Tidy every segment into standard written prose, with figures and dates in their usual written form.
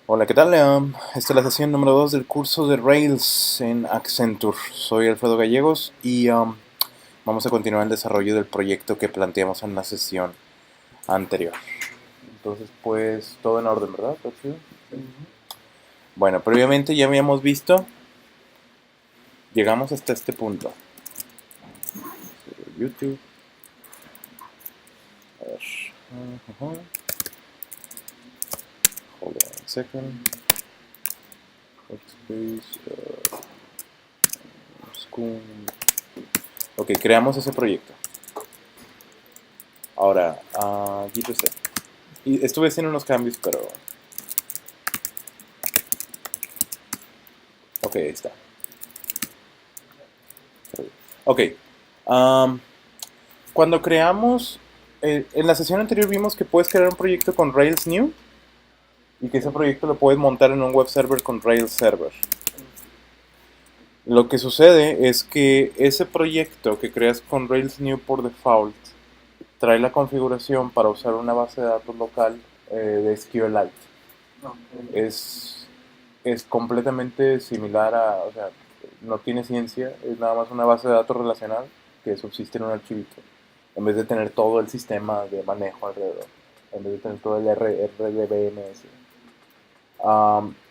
Hola, ¿qué tal? Esta es la sesión número 2 del curso de Rails en Accenture. Soy Alfredo Gallegos y vamos a continuar el desarrollo del proyecto que planteamos en la sesión anterior. Entonces, pues, todo en orden, ¿verdad? ¿Todo chido? Bueno, previamente ya habíamos visto, llegamos hasta este punto. YouTube, a ver. Ujú. Hold on a second. Workspace, school. Ok, creamos ese proyecto. Ahora, GTC. Y estuve haciendo unos cambios, pero... Ok, ahí está. Ok. am, Cuando creamos... en la sesión anterior vimos que puedes crear un proyecto con Rails New y que ese proyecto lo puedes montar en un web server con Rails Server. Lo que sucede es que ese proyecto que creas con Rails New por default trae la configuración para usar una base de datos local de SQLite. Es, es completamente similar a, o sea, no tiene ciencia, es nada más una base de datos relacional que subsiste en un archivito, en vez de tener todo el sistema de manejo alrededor, en vez de tener todo el RDBMS.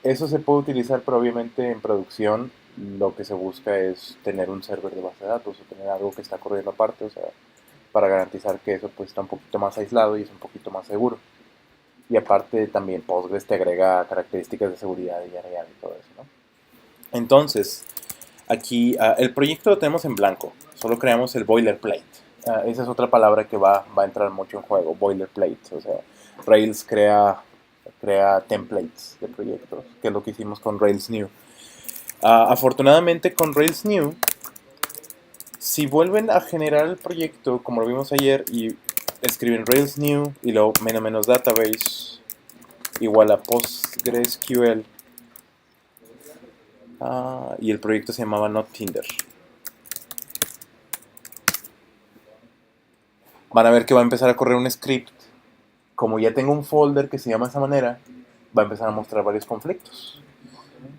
Eso se puede utilizar, pero obviamente en producción lo que se busca es tener un server de base de datos o tener algo que está corriendo aparte, o sea, para garantizar que eso pues está un poquito más aislado y es un poquito más seguro. Y aparte también Postgres te agrega características de seguridad y YARN y todo eso, ¿no? Entonces, aquí el proyecto lo tenemos en blanco, solo creamos el boilerplate. Esa es otra palabra que va a entrar mucho en juego, boilerplate. O sea, Rails crea templates de proyectos, que es lo que hicimos con Rails New. Afortunadamente con Rails New, si vuelven a generar el proyecto, como lo vimos ayer, y escriben Rails New y luego menos database igual a PostgreSQL, y el proyecto se llamaba Not Tinder. Van a ver que va a empezar a correr un script. Como ya tengo un folder que se llama de esa manera, va a empezar a mostrar varios conflictos.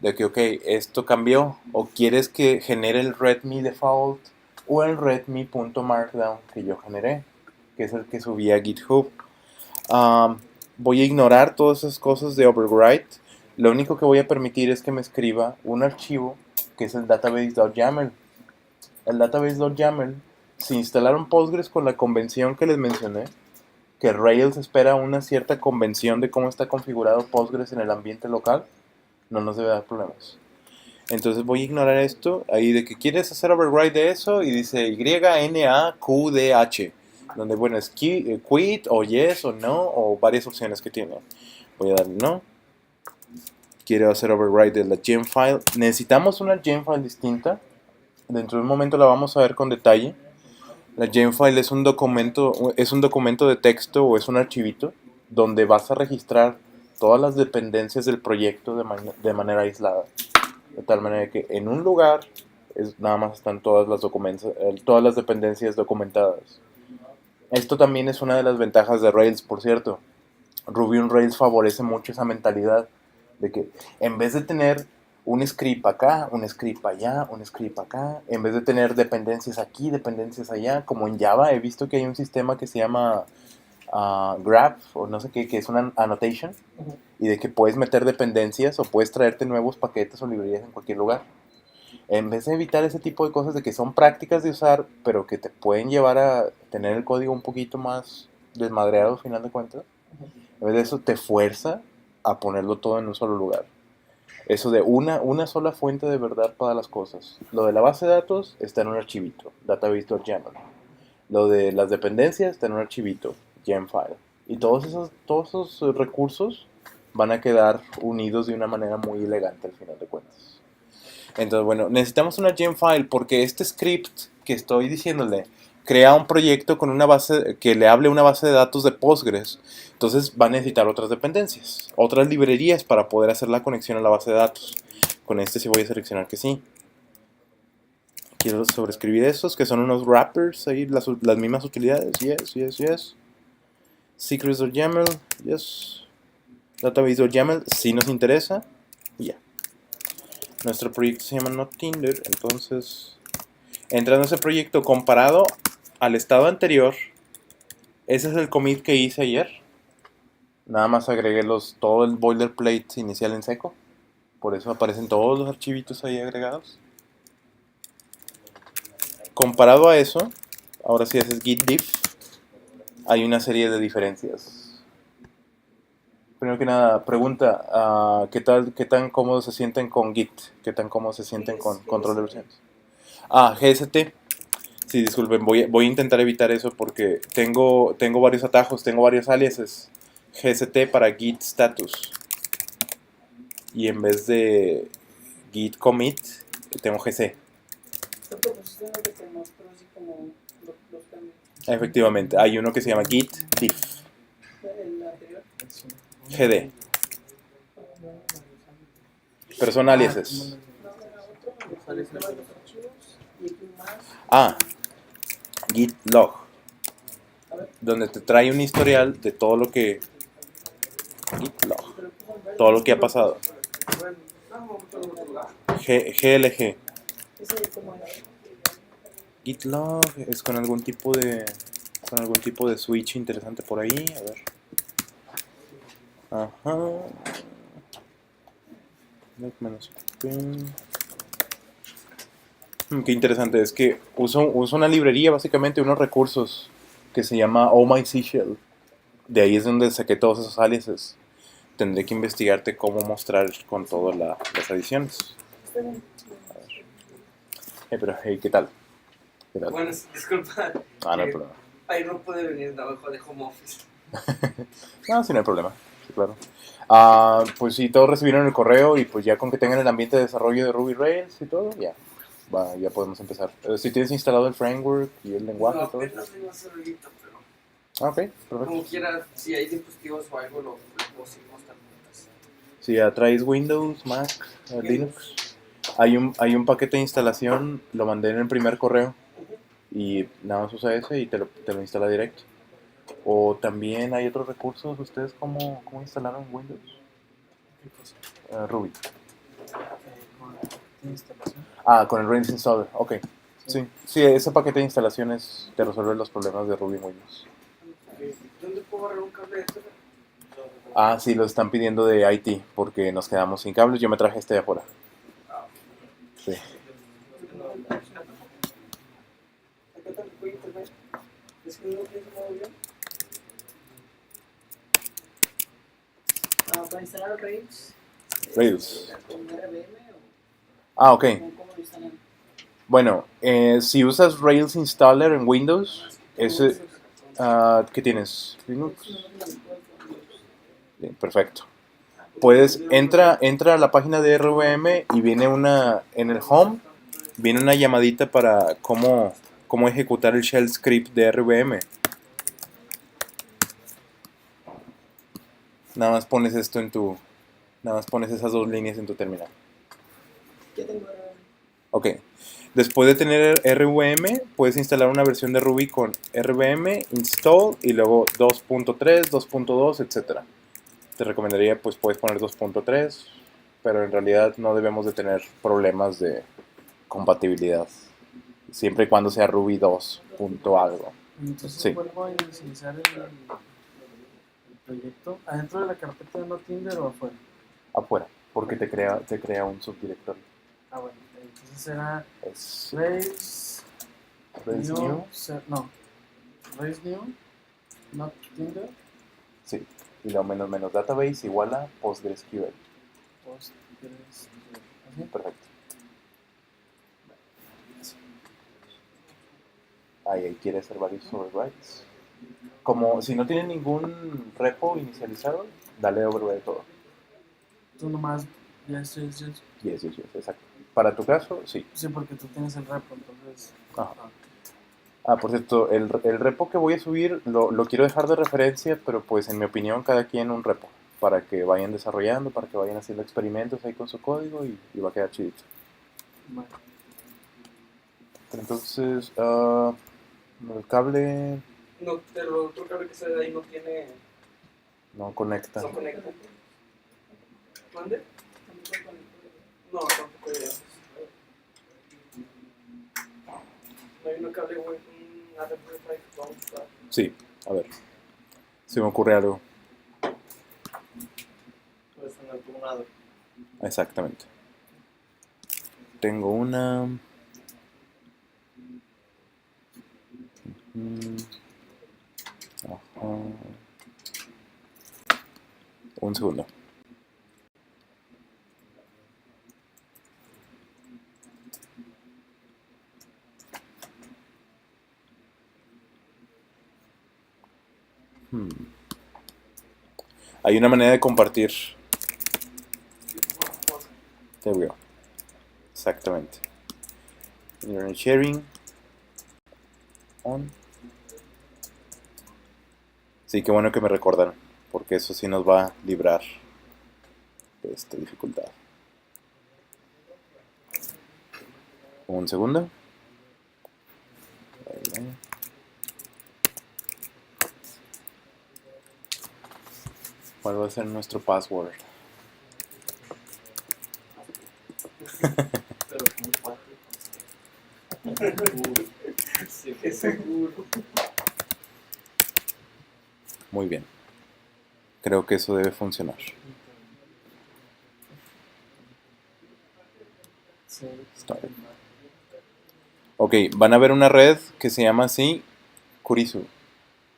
De que, ok, esto cambió, o quieres que genere el readme default o el readme.markdown que yo generé, que es el que subí a GitHub. Um, Voy a ignorar todas esas cosas de overwrite. Lo único que voy a permitir es que me escriba un archivo que es el database.yaml. El database.yaml, si instalaron Postgres con la convención que les mencioné, que Rails espera una cierta convención de cómo está configurado Postgres en el ambiente local, no nos debe dar problemas. Entonces voy a ignorar esto, ahí de que quieres hacer override de eso y dice YNAQDH, donde bueno es quit o yes o no o varias opciones que tiene. Voy a darle no. Quiero hacer override de la gem file. Necesitamos una gem file distinta. Dentro de un momento la vamos a ver con detalle. La Gemfile es un documento de texto o es un archivito donde vas a registrar todas las dependencias del proyecto de manera aislada. De tal manera que en un lugar nada más están todas las dependencias documentadas. Esto también es una de las ventajas de Rails, por cierto. Ruby on Rails favorece mucho esa mentalidad de que en vez de tener un script acá, un script allá, un script acá, en vez de tener dependencias aquí, dependencias allá, como en Java he visto que hay un sistema que se llama Graph o no sé qué, que es una annotation y de que puedes meter dependencias o puedes traerte nuevos paquetes o librerías en cualquier lugar. En vez de evitar ese tipo de cosas de que son prácticas de usar, pero que te pueden llevar a tener el código un poquito más desmadreado al final de cuentas, en vez de eso te fuerza a ponerlo todo en un solo lugar. Eso de una sola fuente de verdad para las cosas. Lo de la base de datos está en un archivito, database.yaml. Lo de las dependencias está en un archivito, gemfile. Y todos esos recursos van a quedar unidos de una manera muy elegante al final de cuentas. Entonces, bueno, necesitamos una gemfile porque este script que estoy diciéndole crea un proyecto con una base que le hable una base de datos de Postgres. Entonces va a necesitar otras dependencias, otras librerías para poder hacer la conexión a la base de datos. Con este sí voy a seleccionar que sí. Quiero sobreescribir esos, que son unos wrappers, ahí las mismas utilidades. Yes, yes, yes. Secrets.yaml, yes. Database.yaml sí nos interesa. Y ya. Nuestro proyecto se llama NotTinder. Entonces, entrando a ese proyecto comparado al estado anterior, ese es el commit que hice ayer. Nada más agregué todo el boilerplate inicial en seco. Por eso aparecen todos los archivitos ahí agregados. Comparado a eso, ahora si haces git diff, hay una serie de diferencias. Primero que nada, pregunta, ¿qué tan cómodos se sienten con Git? ¿Qué tan cómodos se sienten con control de versiones? GST. Sí, disculpen, voy a intentar evitar eso porque tengo varios atajos, tengo varios aliases. GST para Git status. Y en vez de Git commit, tengo GC. Efectivamente, hay uno que se llama Git diff. GD. Pero son aliases. Git log. Donde te trae un historial de todo lo que... Git log. Todo lo que ha pasado. GLG. Git log es con algún tipo de... Con algún tipo de switch interesante por ahí. A ver. Ajá. Qué interesante, es que uso una librería, básicamente unos recursos que se llama Oh My Seashell. De ahí es donde saqué todos esos aliases. Tendré que investigarte cómo mostrar con todas las adiciones. Pero, hey, ¿qué tal? ¿Qué tal? Bueno, disculpa. No hay problema. Ahí no puede venir trabajo de home office. No, sí, no hay problema. Sí, claro. Pues sí, todos recibieron el correo y pues ya con que tengan el ambiente de desarrollo de Ruby Rails y todo, ya podemos empezar. Si tienes instalado el framework y el lenguaje y todo. Apenas tengo ahorita, pero... Ok, perfecto. Como quiera, si hay dispositivos o algo, lo seguimos también. Si ya traes Windows, Mac, Linux, hay un paquete de instalación, lo mandé en el primer correo y nada más usa ese y te lo instala directo. O también hay otros recursos. ¿Ustedes cómo instalaron Windows? ¿Qué cosa? Ruby. ¿Con instalación? Con el Rails Installer, ok. Sí, ese paquete de instalaciones te resuelve los problemas de Ruby en Windows. ¿Dónde puedo agarrar un cable de este? Sí, lo están pidiendo de IT porque nos quedamos sin cables. Yo me traje este de afuera. Sí. Para instalar Rails. Rails. ¿Con RBM Ok. cómo lo instalan? Bueno, si usas Rails Installer en Windows, ¿qué tienes? ¿Linux? Bien, perfecto. Entra a la página de RVM y viene en el home, viene una llamadita para cómo ejecutar el shell script de RVM. Nada más pones esas dos líneas en tu terminal. Ya tengo RBM. Ok. Después de tener RVM, puedes instalar una versión de Ruby con RVM, install y luego 2.3, 2.2, etc. Te recomendaría, pues puedes poner 2.3, pero en realidad no debemos de tener problemas de compatibilidad. Siempre y cuando sea Ruby 2. Algo. Entonces Sí. vuelvo a inicializar el proyecto adentro de la carpeta de NotTinder o afuera. Afuera, porque te crea un subdirectorio. Bueno, entonces será Es Rails Rails new, new. Rails new, NotTinder, Sí. Y lo menos database igual a PostgreSQL. PostgreSQL. Perfecto. Ahí quiere hacer varios overrides. Como si no tiene ningún repo inicializado, dale override todo. Tú nomás, yes. Yes, exacto. Para tu caso, sí. Sí, porque tú tienes el repo, entonces... Por cierto, el repo que voy a subir lo quiero dejar de referencia, pero pues en mi opinión cada quien un repo, para que vayan desarrollando, para que vayan haciendo experimentos ahí con su código y va a quedar chidito. Bueno. Entonces, el No, el otro cable que se da ahí no tiene... no conecta. No conecta. ¿Mande? No, tampoco hay viajes. No hay uno que hable, güey, un Raspberry Pi que vamos a usar. Sí, a ver. Se me ocurre algo. Pues en el comunado. Exactamente. Tengo una... Ajá. Un segundo. Hay una manera de compartir. There we go. Exactamente. Internet sharing. On. Sí, qué bueno que me recordaron, porque eso sí nos va a librar de esta dificultad. Un segundo. Ahí. ¿Cuál va a ser nuestro password? Pero muy fuerte. Sí, que seguro. Muy bien. Creo que eso debe funcionar. Sí. Start. Ok, van a ver una red que se llama así Kurisu,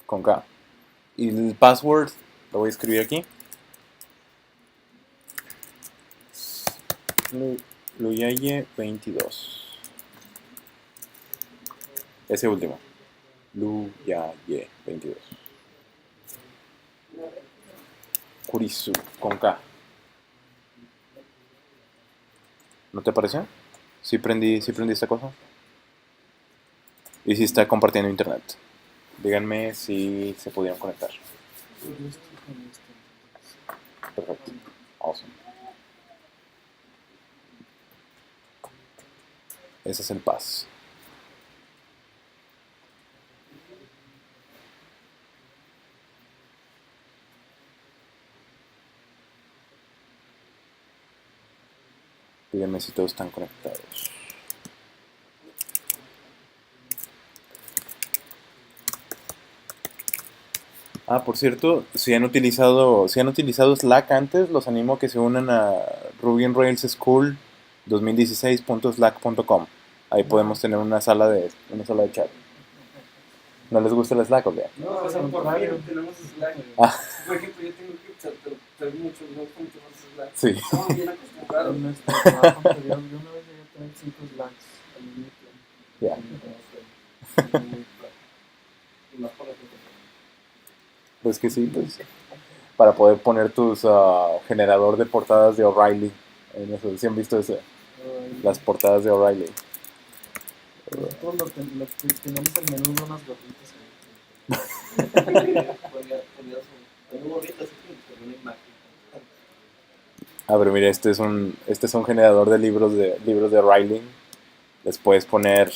con K. Y el password lo voy a escribir aquí. Luyaye 22. Ese último. Luyaye 22. Kurisu, con K. ¿No te pareció? Sí prendí esta cosa. Y sí está compartiendo internet. Díganme si se pudieron conectar. Perfecto. Awesome. Ese es el pass. Díganme si todos están conectados. Ah, por cierto, si han utilizado Slack antes, los animo a que se unan a Ruby on Rails School 2016.slack.com. Ahí podemos tener una sala de chat. ¿No les gusta el Slack o qué? No, o sea, por contrario. fin tenemos Slack. Ah. Por ejemplo, yo tengo que usar mucho, me gusta mucho más Slack. Sí. Estamos bien acostumbrados. En nuestro trabajo anterior, yo una vez llegué a tener 5 slacks al mismo tiempo. Ya. Y más por la gente. Pues que sí, pues. Para poder poner tus generador de portadas de O'Reilly. En eso, ¿sí han visto eso? Las portadas de O'Reilly. Nosotros lo que tenemos el menú de unas gorritas Tengo gorritas aquí, pero una imagen. A ver, mira, este es un generador de libros de O'Reilly. Les puedes poner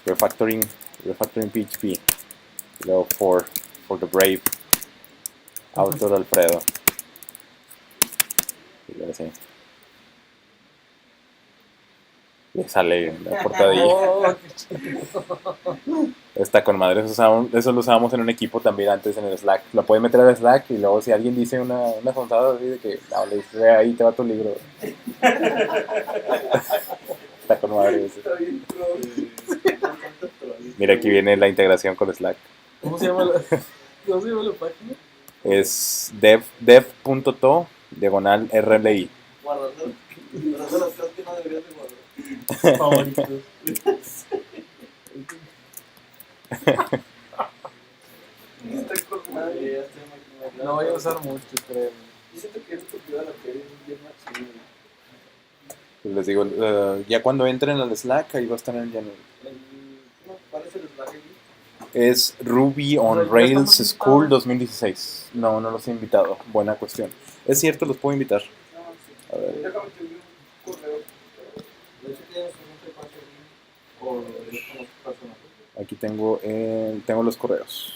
refactoring PHP. Y luego for the brave. Autor Alfredo. Y luego así. Y sale la portadilla. Está con madre. Eso lo usábamos en un equipo también antes en el Slack. Lo puedes meter al Slack y luego si alguien dice una sonzada así de que no, le dice, ahí te va tu libro. Está con madre ese. Está bien pro. Mira, aquí viene la integración con Slack. ¿Cómo se llama la página? Es dev.to/RLI. Guardando las cosas que no deberías de guardar. Favoritos. Está con madre. No voy a usar mucho, creo. Yo siento que es porque a la que es bien machino. Pues les digo, ya cuando entren al Slack, ahí va a estar en el ¿Cuál es el Slack aquí? Es Ruby on Pero ya Rails estamos School invitados. 2016. No los he invitado. Buena cuestión. Es cierto, los puedo invitar. No, sí. A ver. Déjame te envío un correo. De hecho, tienes un paso o es como personal. Aquí tengo los correos.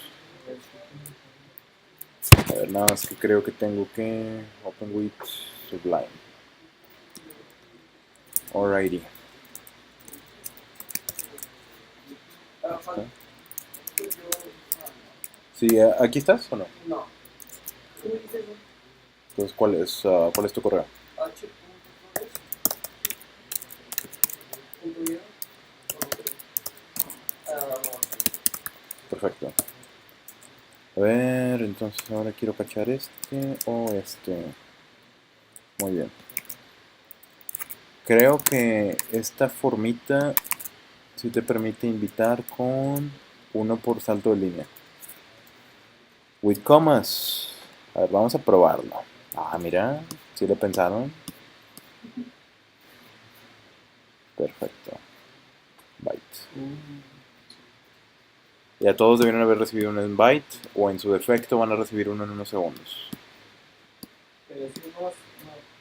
A ver, nada más que creo que tengo que... Ok. Open with Sublime. Alrighty. ¿Está? Sí, ¿aquí estás o no? No. ¿Qué me dices? Entonces, ¿cuál es tu correo? H.Flores.guion. Perfecto. A ver, entonces ahora quiero cachar este o este. Muy bien. Creo que esta formita sí te permite invitar con uno por salto de línea. With commas. A ver, vamos a probarlo. Ah, mira, sí le pensaron. Perfecto. Byte. Ya todos debieron haber recibido un invite o en su defecto van a recibir uno en unos segundos. Pero si no,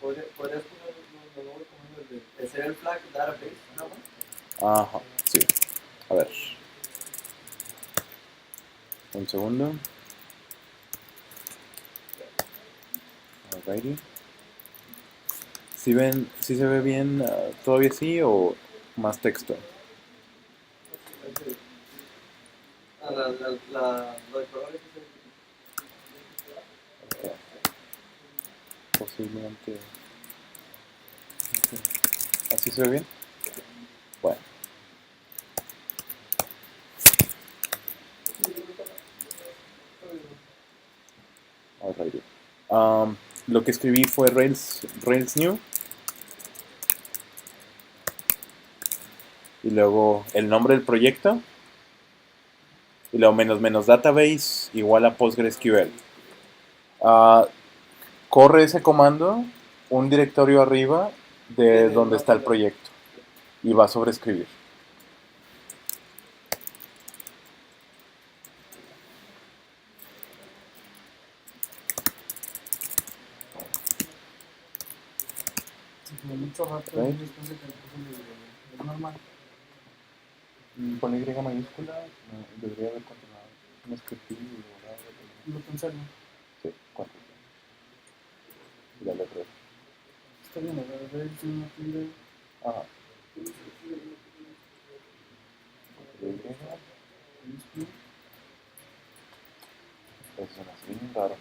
podrías poner los nuevos comandos de ser el flag database, nada más. Ajá, sí. A ver. Un segundo. Alrighty. ¿Sí ven, sí se ve bien todavía sí o más texto? Lo de colores es Ok. Posiblemente. Ok. ¿Así se ve bien? Bueno, alrighty. Lo que escribí fue Rails New. Y luego el nombre del proyecto. Y luego menos database igual a PostgreSQL. Corre ese comando un directorio arriba de donde está el proyecto. Y va a sobreescribir. Fue mucho rato Right. después de que le puse el video. Es normal. Con Y mayúscula debería haber continuado. Un scripting y luego Lo pensé, ¿no? sí, cuatro. Y la letra. Está bien, a ver si no tiene. Ajá. Eso suena así, bien raro.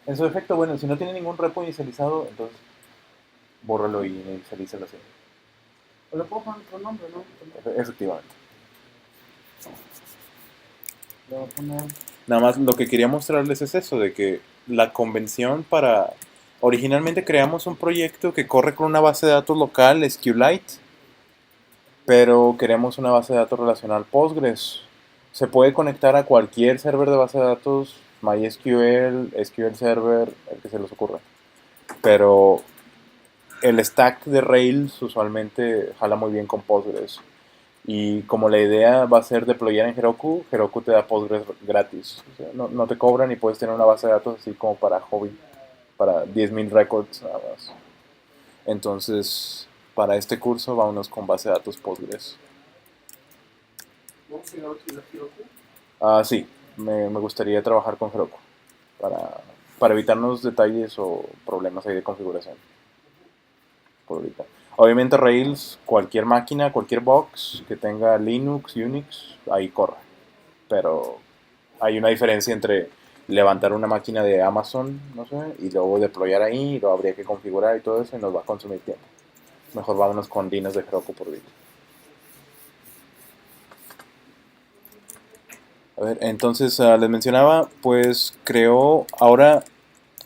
En su defecto, bueno, si no tiene ningún repo inicializado, entonces bórralo y inicialízalo así. O le puedo poner otro nombre, ¿no? Efectivamente. Le voy a poner. Nada más lo que quería mostrarles es eso, de que la convención para... Originalmente creamos un proyecto que corre con una base de datos local, SQLite, pero queremos una base de datos relacional Postgres. Se puede conectar a cualquier server de base de datos, MySQL, SQL Server, el que se les ocurra. Pero el stack de Rails usualmente jala muy bien con Postgres. Y como la idea va a ser deployar en Heroku, Heroku te da Postgres gratis. O sea, no te cobran y puedes tener una base de datos así como para hobby, para 10.000 records nada más. Entonces, para este curso vámonos con base de datos Postgres. ¿Vamos a llegar a utilizar Heroku? Sí, me gustaría trabajar con Heroku para evitarnos detalles o problemas ahí de configuración. Por ahorita. Obviamente Rails, cualquier máquina, cualquier box que tenga Linux, Unix, ahí corre. Pero hay una diferencia entre levantar una máquina de Amazon, no sé, y luego deployar ahí, y lo habría que configurar y todo eso, y nos va a consumir tiempo. Mejor vámonos con Linux de Heroku por ahorita. A ver, entonces les mencionaba, pues creó ahora,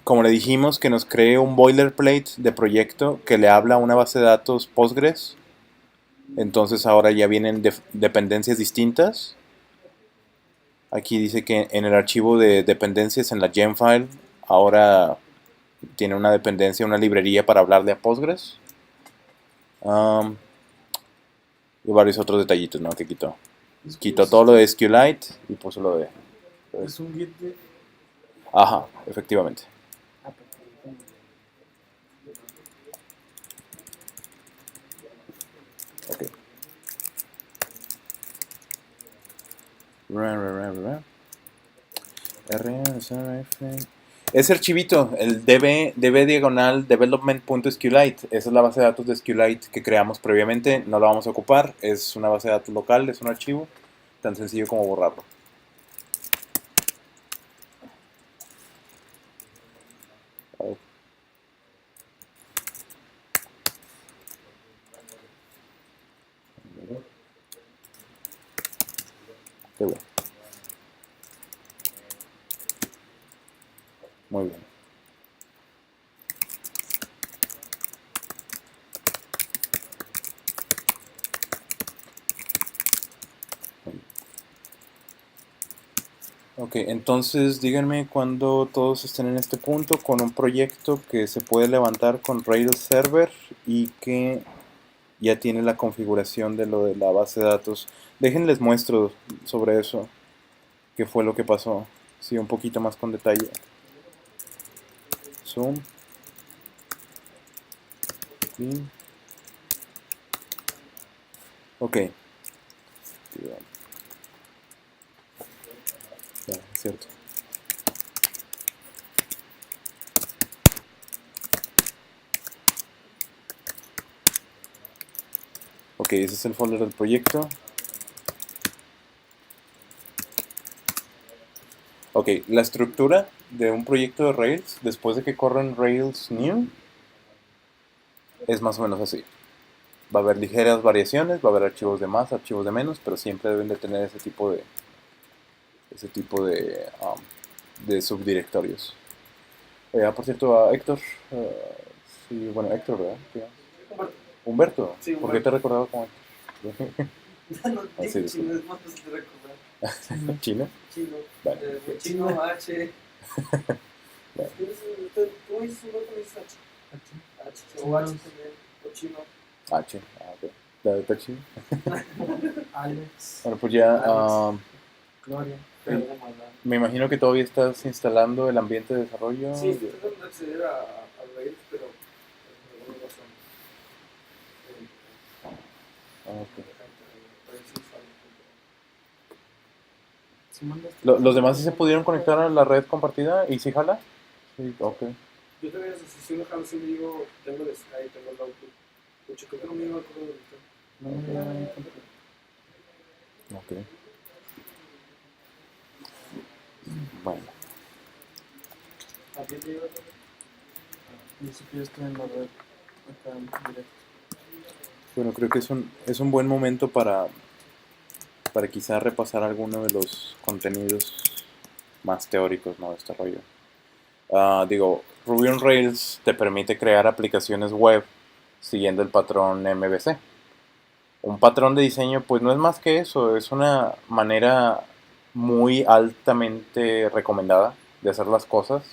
como le dijimos, que nos cree un boilerplate de proyecto que le habla a una base de datos Postgres. Entonces ahora ya vienen dependencias distintas. Aquí dice que en el archivo de dependencias en la gem file ahora tiene una dependencia, una librería para hablarle a Postgres. Y varios otros detallitos, ¿no? Que quitó. Quitó todo lo de SQLite y puso lo de... Es un git de. Ajá, efectivamente. Ah, perfecto. Ok. R, R, Ese archivito, el db diagonal development.sqlite, esa es la base de datos de SQLite que creamos previamente, no la vamos a ocupar, es una base de datos local, es un archivo, tan sencillo como borrarlo. A ver. Qué bueno. Muy bien. Ok, entonces díganme cuando todos estén en este punto con un proyecto que se puede levantar con Rails Server y que ya tiene la configuración de lo de la base de datos. Déjenles muestro sobre eso, qué fue lo que pasó. Sí, un poquito más con detalle. Zoom. Aquí. Ok. Ya, es cierto. Ok, ese es el folder del proyecto. Ok, la estructura de un proyecto de Rails, después de que corren Rails New, es más o menos así. Va a haber ligeras variaciones, va a haber archivos de más, archivos de menos, pero siempre deben de tener ese tipo de subdirectorios. Por cierto, a Héctor, sí, bueno, Héctor, ¿verdad? Sí. Humberto, Sí, ¿por qué te he recordado como Héctor? No, Así dije es. chino, es más fácil de recordar. ¿Chino? Chino. Vale. Chino, H. Vale. ¿Cómo dices un otro? Dices H. O H también. O chino. H, ok. ¿Está chino? Alex, Bueno, pues ya, Alex. Gloria. Pero el- de maldad. me imagino que todavía estás instalando el ambiente de desarrollo. Sí, estoy tratando de acceder a Rails, pero por alguna razón. Ok. Rails sí sale. Si mandas- ¿Los demás sí se pudieron conectar a la red compartida y sí jala? Sí, ok. Yo también si uno jala, sí me digo, tengo el Skype, tengo el Outlook. Pucha, creo que no me iba a acuerdo ahorita. No me da ahí Ok. Bueno. ¿A ti te iba a Yo sé que yo estoy en la red acá en directo. Bueno, creo que es un buen momento para quizá repasar alguno de los contenidos más teóricos, ¿no? De este rollo. Digo, Ruby on Rails te permite crear aplicaciones web siguiendo el patrón MVC. Un patrón de diseño, pues no es más que eso, es una manera muy altamente recomendada de hacer las cosas,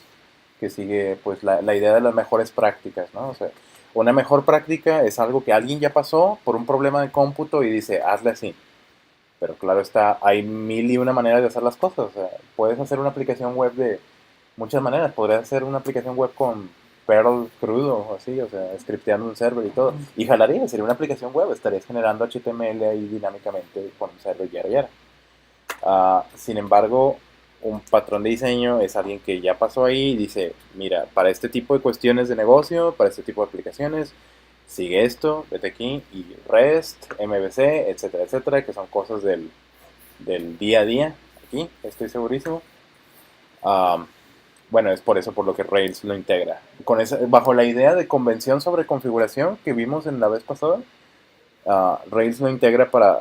que sigue pues la idea de las mejores prácticas, ¿no? O sea, una mejor práctica es algo que alguien ya pasó por un problema de cómputo y dice, hazle así. Pero claro está, hay mil y una maneras de hacer las cosas. O sea, puedes hacer una aplicación web de muchas maneras. Podrías hacer una aplicación web con Perl crudo o así, o sea, scripteando un server y todo. Y jalaría, sería una aplicación web. Estarías generando HTML ahí dinámicamente con un server yara yara. Sin embargo, un patrón de diseño es alguien que ya pasó ahí y dice, mira, para este tipo de cuestiones de negocio, para este tipo de aplicaciones, sigue esto, vete aquí, y REST, MVC, etcétera, etcétera, que son cosas del día a día, aquí, estoy segurísimo. Um, bueno, es por eso por lo que Rails lo integra. Bajo la idea de convención sobre configuración que vimos en la vez pasada, Rails lo integra para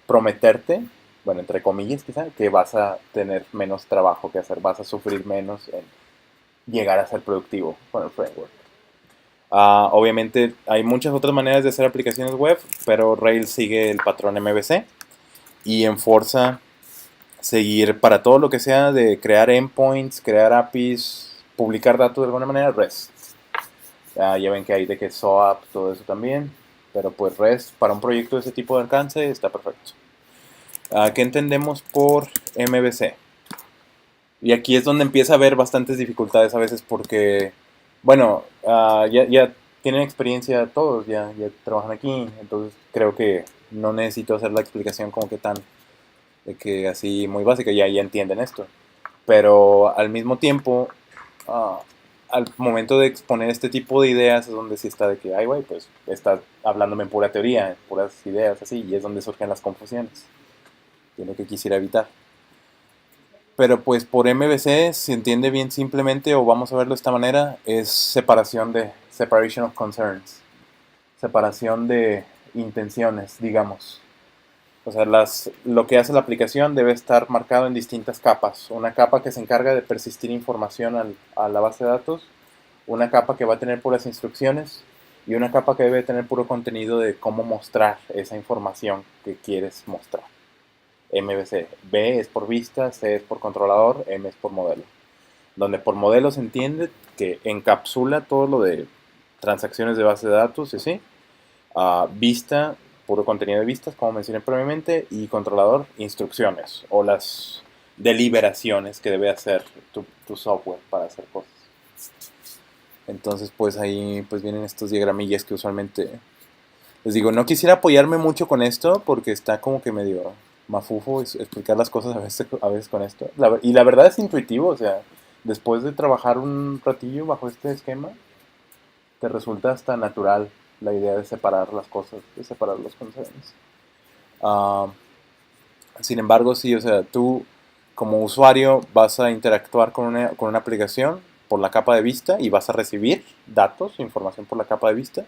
prometerte, bueno, entre comillas quizá, que vas a tener menos trabajo que hacer, vas a sufrir menos en llegar a ser productivo con el framework. Obviamente hay muchas otras maneras de hacer aplicaciones web, pero Rails sigue el patrón MVC y enforza seguir para todo lo que sea de crear endpoints, crear APIs, publicar datos de alguna manera, REST. Ya ven que hay de que SOAP, todo eso también, pero pues REST para un proyecto de ese tipo de alcance está perfecto. ¿Qué entendemos por MVC? Y aquí es donde empieza a haber bastantes dificultades a veces porque, bueno, ya tienen experiencia todos, ya trabajan aquí, entonces creo que no necesito hacer la explicación como que tan, de que así muy básica, ya entienden esto. Pero al mismo tiempo, al momento de exponer este tipo de ideas es donde sí está de que, ay, güey, pues está hablándome en pura teoría, en puras ideas así, y es donde surgen las confusiones. Y es lo que quisiera evitar. Pero pues por MVC, si entiende bien simplemente, o vamos a verlo de esta manera, es separation of concerns. Separación de intenciones, digamos. O sea, lo que hace la aplicación debe estar marcado en distintas capas. Una capa que se encarga de persistir información a la base de datos, una capa que va a tener puras instrucciones y una capa que debe tener puro contenido de cómo mostrar esa información que quieres mostrar. MVC. B es por vista, C es por controlador, M es por modelo. Donde por modelo se entiende que encapsula todo lo de transacciones de base de datos y así. Vista, puro contenido de vistas, como mencioné previamente, y controlador, instrucciones o las deliberaciones que debe hacer tu software para hacer cosas. Entonces, pues ahí pues vienen estos diagramillas que usualmente les digo, no quisiera apoyarme mucho con esto porque está como que medio mafufo explicar las cosas a veces con esto. Y la verdad es intuitivo, o sea, después de trabajar un ratillo bajo este esquema, te resulta hasta natural la idea de separar las cosas, de separar los concerns. Sin embargo, sí, o sea, tú como usuario vas a interactuar con una aplicación por la capa de vista y vas a recibir datos, información por la capa de vista.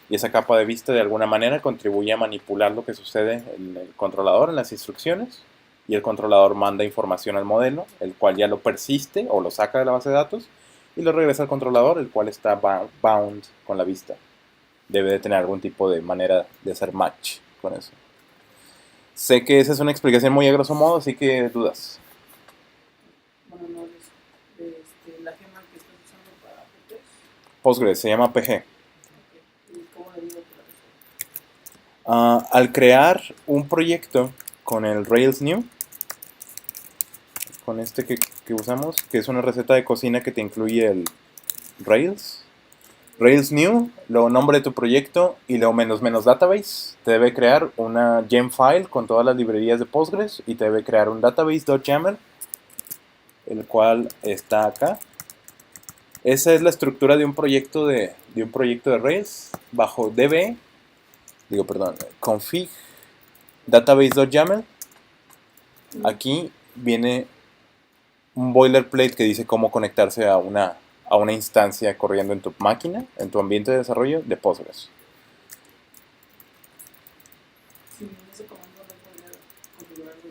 Y esa capa de vista de alguna manera contribuye a manipular lo que sucede en el controlador, en las instrucciones. Y el controlador manda información al modelo, el cual ya lo persiste o lo saca de la base de datos y lo regresa al controlador, el cual está bound con la vista. Debe de tener algún tipo de manera de hacer match con eso. Sé que esa es una explicación muy a grosso modo, así que dudas. Bueno, no, la gema que estás usando para Postgres. Postgres se llama PG. ¿Y cómo le digo para eso? Al crear un proyecto con el Rails New, con este que usamos, que es una receta de cocina que te incluye el Rails New, luego nombre de tu proyecto y luego menos database, te debe crear una gem file con todas las librerías de Postgres y te debe crear un database.yaml, el cual está acá. Esa es la estructura de un proyecto de Rails bajo config database.yaml. Aquí viene un boilerplate que dice cómo conectarse a una instancia corriendo en tu máquina, en tu ambiente de desarrollo de Postgres. Sí, ese comando no podría configurarlo.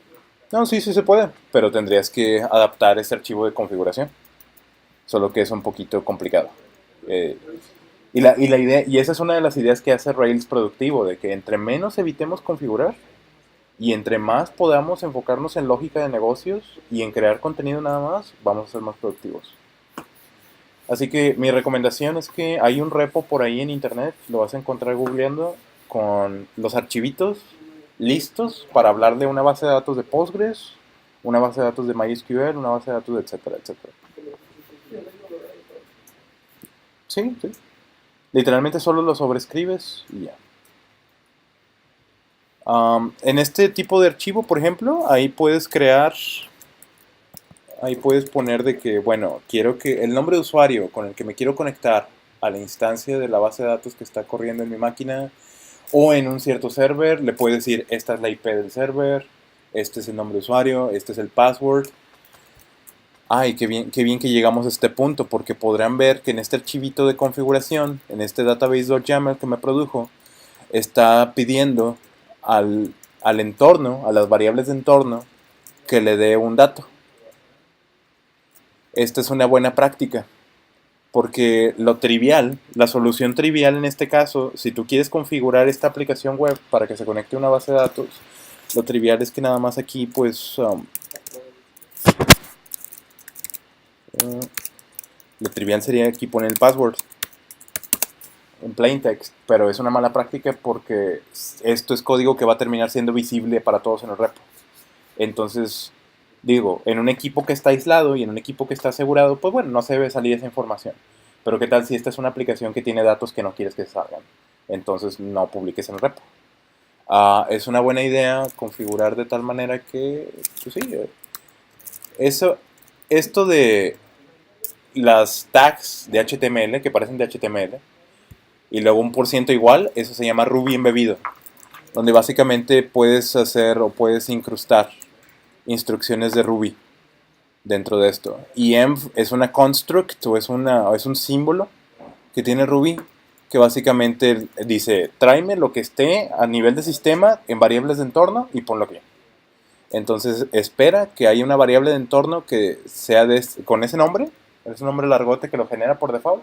No, sí se puede, pero tendrías que adaptar este archivo de configuración. Solo que es un poquito complicado. Y la idea, y esa es una de las ideas que hace Rails productivo, de que entre menos evitemos configurar y entre más podamos enfocarnos en lógica de negocios y en crear contenido nada más, vamos a ser más productivos. Así que mi recomendación es que hay un repo por ahí en internet, lo vas a encontrar googleando, con los archivitos listos para hablar de una base de datos de Postgres, una base de datos de MySQL, una base de datos de etcétera, etcétera. Sí. Literalmente solo lo sobrescribes y ya. En este tipo de archivo, por ejemplo, ahí puedes poner de que, bueno, quiero que el nombre de usuario con el que me quiero conectar a la instancia de la base de datos que está corriendo en mi máquina o en un cierto server, le puedes decir, esta es la IP del server, este es el nombre de usuario, este es el password. Ay, qué bien que llegamos a este punto, porque podrán ver que en este archivito de configuración, en este database.yaml que me produjo, está pidiendo al entorno, a las variables de entorno, que le dé un dato. Esta es una buena práctica, porque la solución trivial en este caso, si tú quieres configurar esta aplicación web para que se conecte a una base de datos, lo trivial es que nada más aquí, pues, lo trivial sería aquí poner el password en plain text, pero es una mala práctica porque esto es código que va a terminar siendo visible para todos en el repo. Entonces, digo, en un equipo que está aislado y en un equipo que está asegurado, pues bueno, no se debe salir esa información. Pero ¿qué tal si esta es una aplicación que tiene datos que no quieres que salgan? Entonces no publiques en el repo. Es una buena idea configurar de tal manera que, pues sí, esto de las tags de HTML, que parecen de HTML, y luego un por ciento igual, eso se llama Ruby embebido, donde básicamente puedes hacer o puedes incrustar instrucciones de Ruby dentro de esto. Y env es una construct o es un símbolo que tiene Ruby que básicamente dice, tráeme lo que esté a nivel de sistema en variables de entorno y ponlo aquí. Entonces espera que haya una variable de entorno que sea con ese nombre largote que lo genera por default.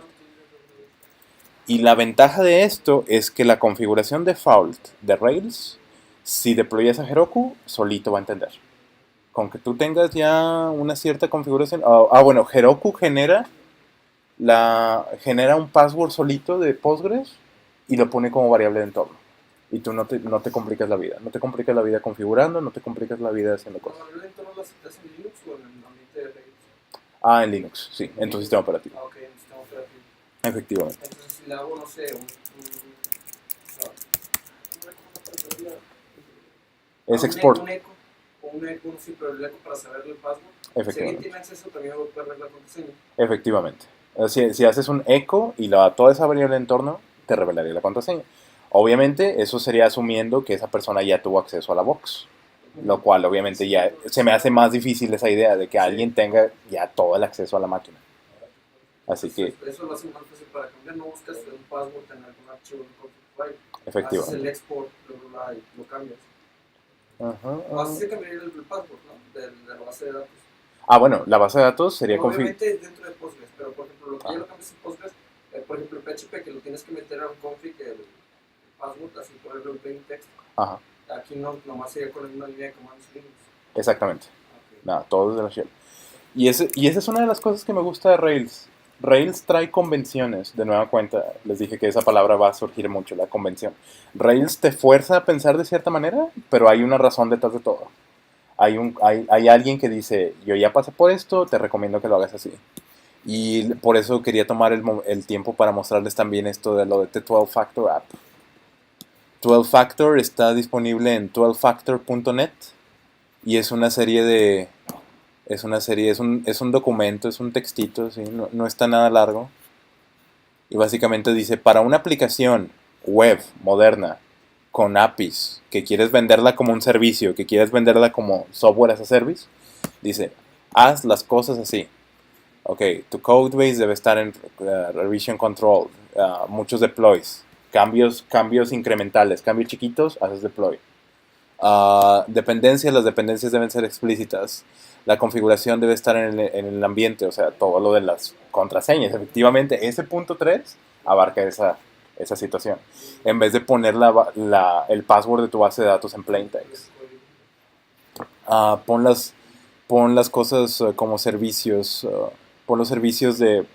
Y la ventaja de esto es que la configuración default de Rails, si deployas a Heroku, solito va a entender. Con que tú tengas ya una cierta configuración. Bueno, Heroku genera un password solito de Postgres y lo pone como variable de entorno. Y tú no te complicas la vida. No te complicas la vida configurando, no te complicas la vida haciendo cosas. ¿La variable de entorno la aceptas en Linux o en el ambiente de Rails? En Linux, sí, en tu sistema operativo. Ok, en el sistema operativo. Efectivamente. Entonces, si le hago, no sé, Es export. un eco, sí, pero el eco para saber el password. Si alguien Efectivamente. tiene acceso, también va a poder ver la contraseña. Efectivamente. Si haces un echo y toda esa variable de entorno, te revelaría la contraseña. Obviamente, eso sería asumiendo que esa persona ya tuvo acceso a la box. Lo cual, obviamente, ya se me hace más difícil esa idea de que alguien tenga ya todo el acceso a la máquina. Así que, Eso lo hace más fácil para cambiar. No buscas un password en algún archivo de config file. Haces efectivamente. el export, lo cambias. Ajá. Así se cambiaría el password, ¿no? De la base de datos. Bueno, la base de datos sería Obviamente dentro de Postgres, pero por ejemplo, lo que ya lo cambias en Postgres, por ejemplo, en PHP, que lo tienes que meter a un config, el password, así ponerlo en plain text. Ajá. Aquí no, nomás sería con una línea de comandos Linux. Exactamente. Okay. Nada, todo desde la shell. Y esa es una de las cosas que me gusta de Rails. Rails trae convenciones, de nueva cuenta. Les dije que esa palabra va a surgir mucho, la convención. Rails te fuerza a pensar de cierta manera, pero hay una razón detrás de todo. Hay alguien que dice, yo ya pasé por esto, te recomiendo que lo hagas así. Y por eso quería tomar el tiempo para mostrarles también esto de lo de The 12 Factor App. 12 Factor está disponible en 12factor.net y es una serie, es un documento, es un textito, ¿sí? No está nada largo. Y básicamente dice, para una aplicación web moderna con APIs, que quieres venderla como un servicio, que quieres venderla como software as a service, dice, haz las cosas así. Ok, tu codebase debe estar en revision control, muchos deploys, cambios incrementales, cambios chiquitos, haces deploy. Dependencias, las dependencias deben ser explícitas. La configuración debe estar en el ambiente, o sea, todo lo de las contraseñas. Efectivamente, ese punto 3 abarca esa situación. En vez de poner el password de tu base de datos en plain text. Pon las cosas como servicios. Pon los servicios de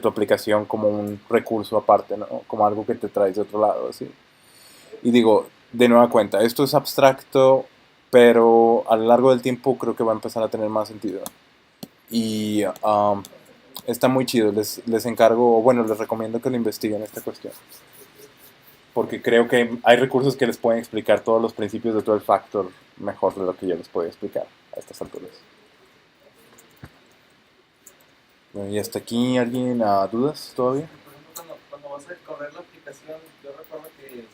tu aplicación como un recurso aparte, ¿no? Como algo que te traes de otro lado, así. Y digo, de nueva cuenta, esto es abstracto, pero a lo largo del tiempo creo que va a empezar a tener más sentido. Y está muy chido. Les encargo, bueno, les recomiendo que lo investiguen esta cuestión. Porque creo que hay recursos que les pueden explicar todos los principios de todo el factor mejor de lo que yo les puedo explicar a estas alturas. Bueno, y hasta aquí, ¿alguien dudas todavía? Por ejemplo, cuando vas a correr la aplicación, yo recuerdo que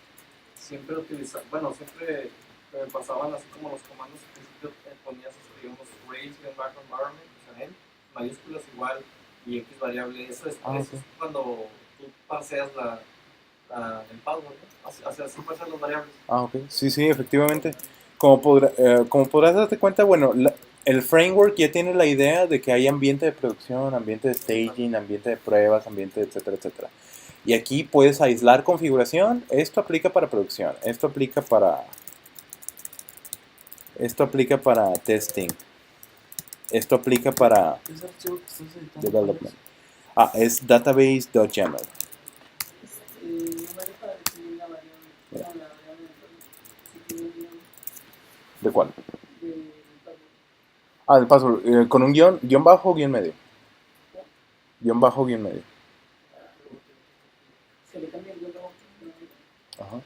siempre siempre me pasaban así como los comandos al principio, ponías, digamos, Rails-environment, o sea, en mayúsculas igual y X variable. Eso es cuando tú paseas el password, ¿no? Así pasan las variables. Ok. Sí, efectivamente. Como podrás darte cuenta, bueno, el framework ya tiene la idea de que hay ambiente de producción, ambiente de staging, ambiente de pruebas, ambiente, etcétera, etcétera. Y aquí puedes aislar configuración. Esto aplica para producción. Esto aplica para testing. Esto aplica para ¿Qué es el archivo que estás editando? development. Es database.yaml. No me para definir la variable. No, la variable de ¿De cuál? del Del password. Con un guión bajo o guión medio. Guión bajo o guión medio. se le cambia el guión bajo. Ajá.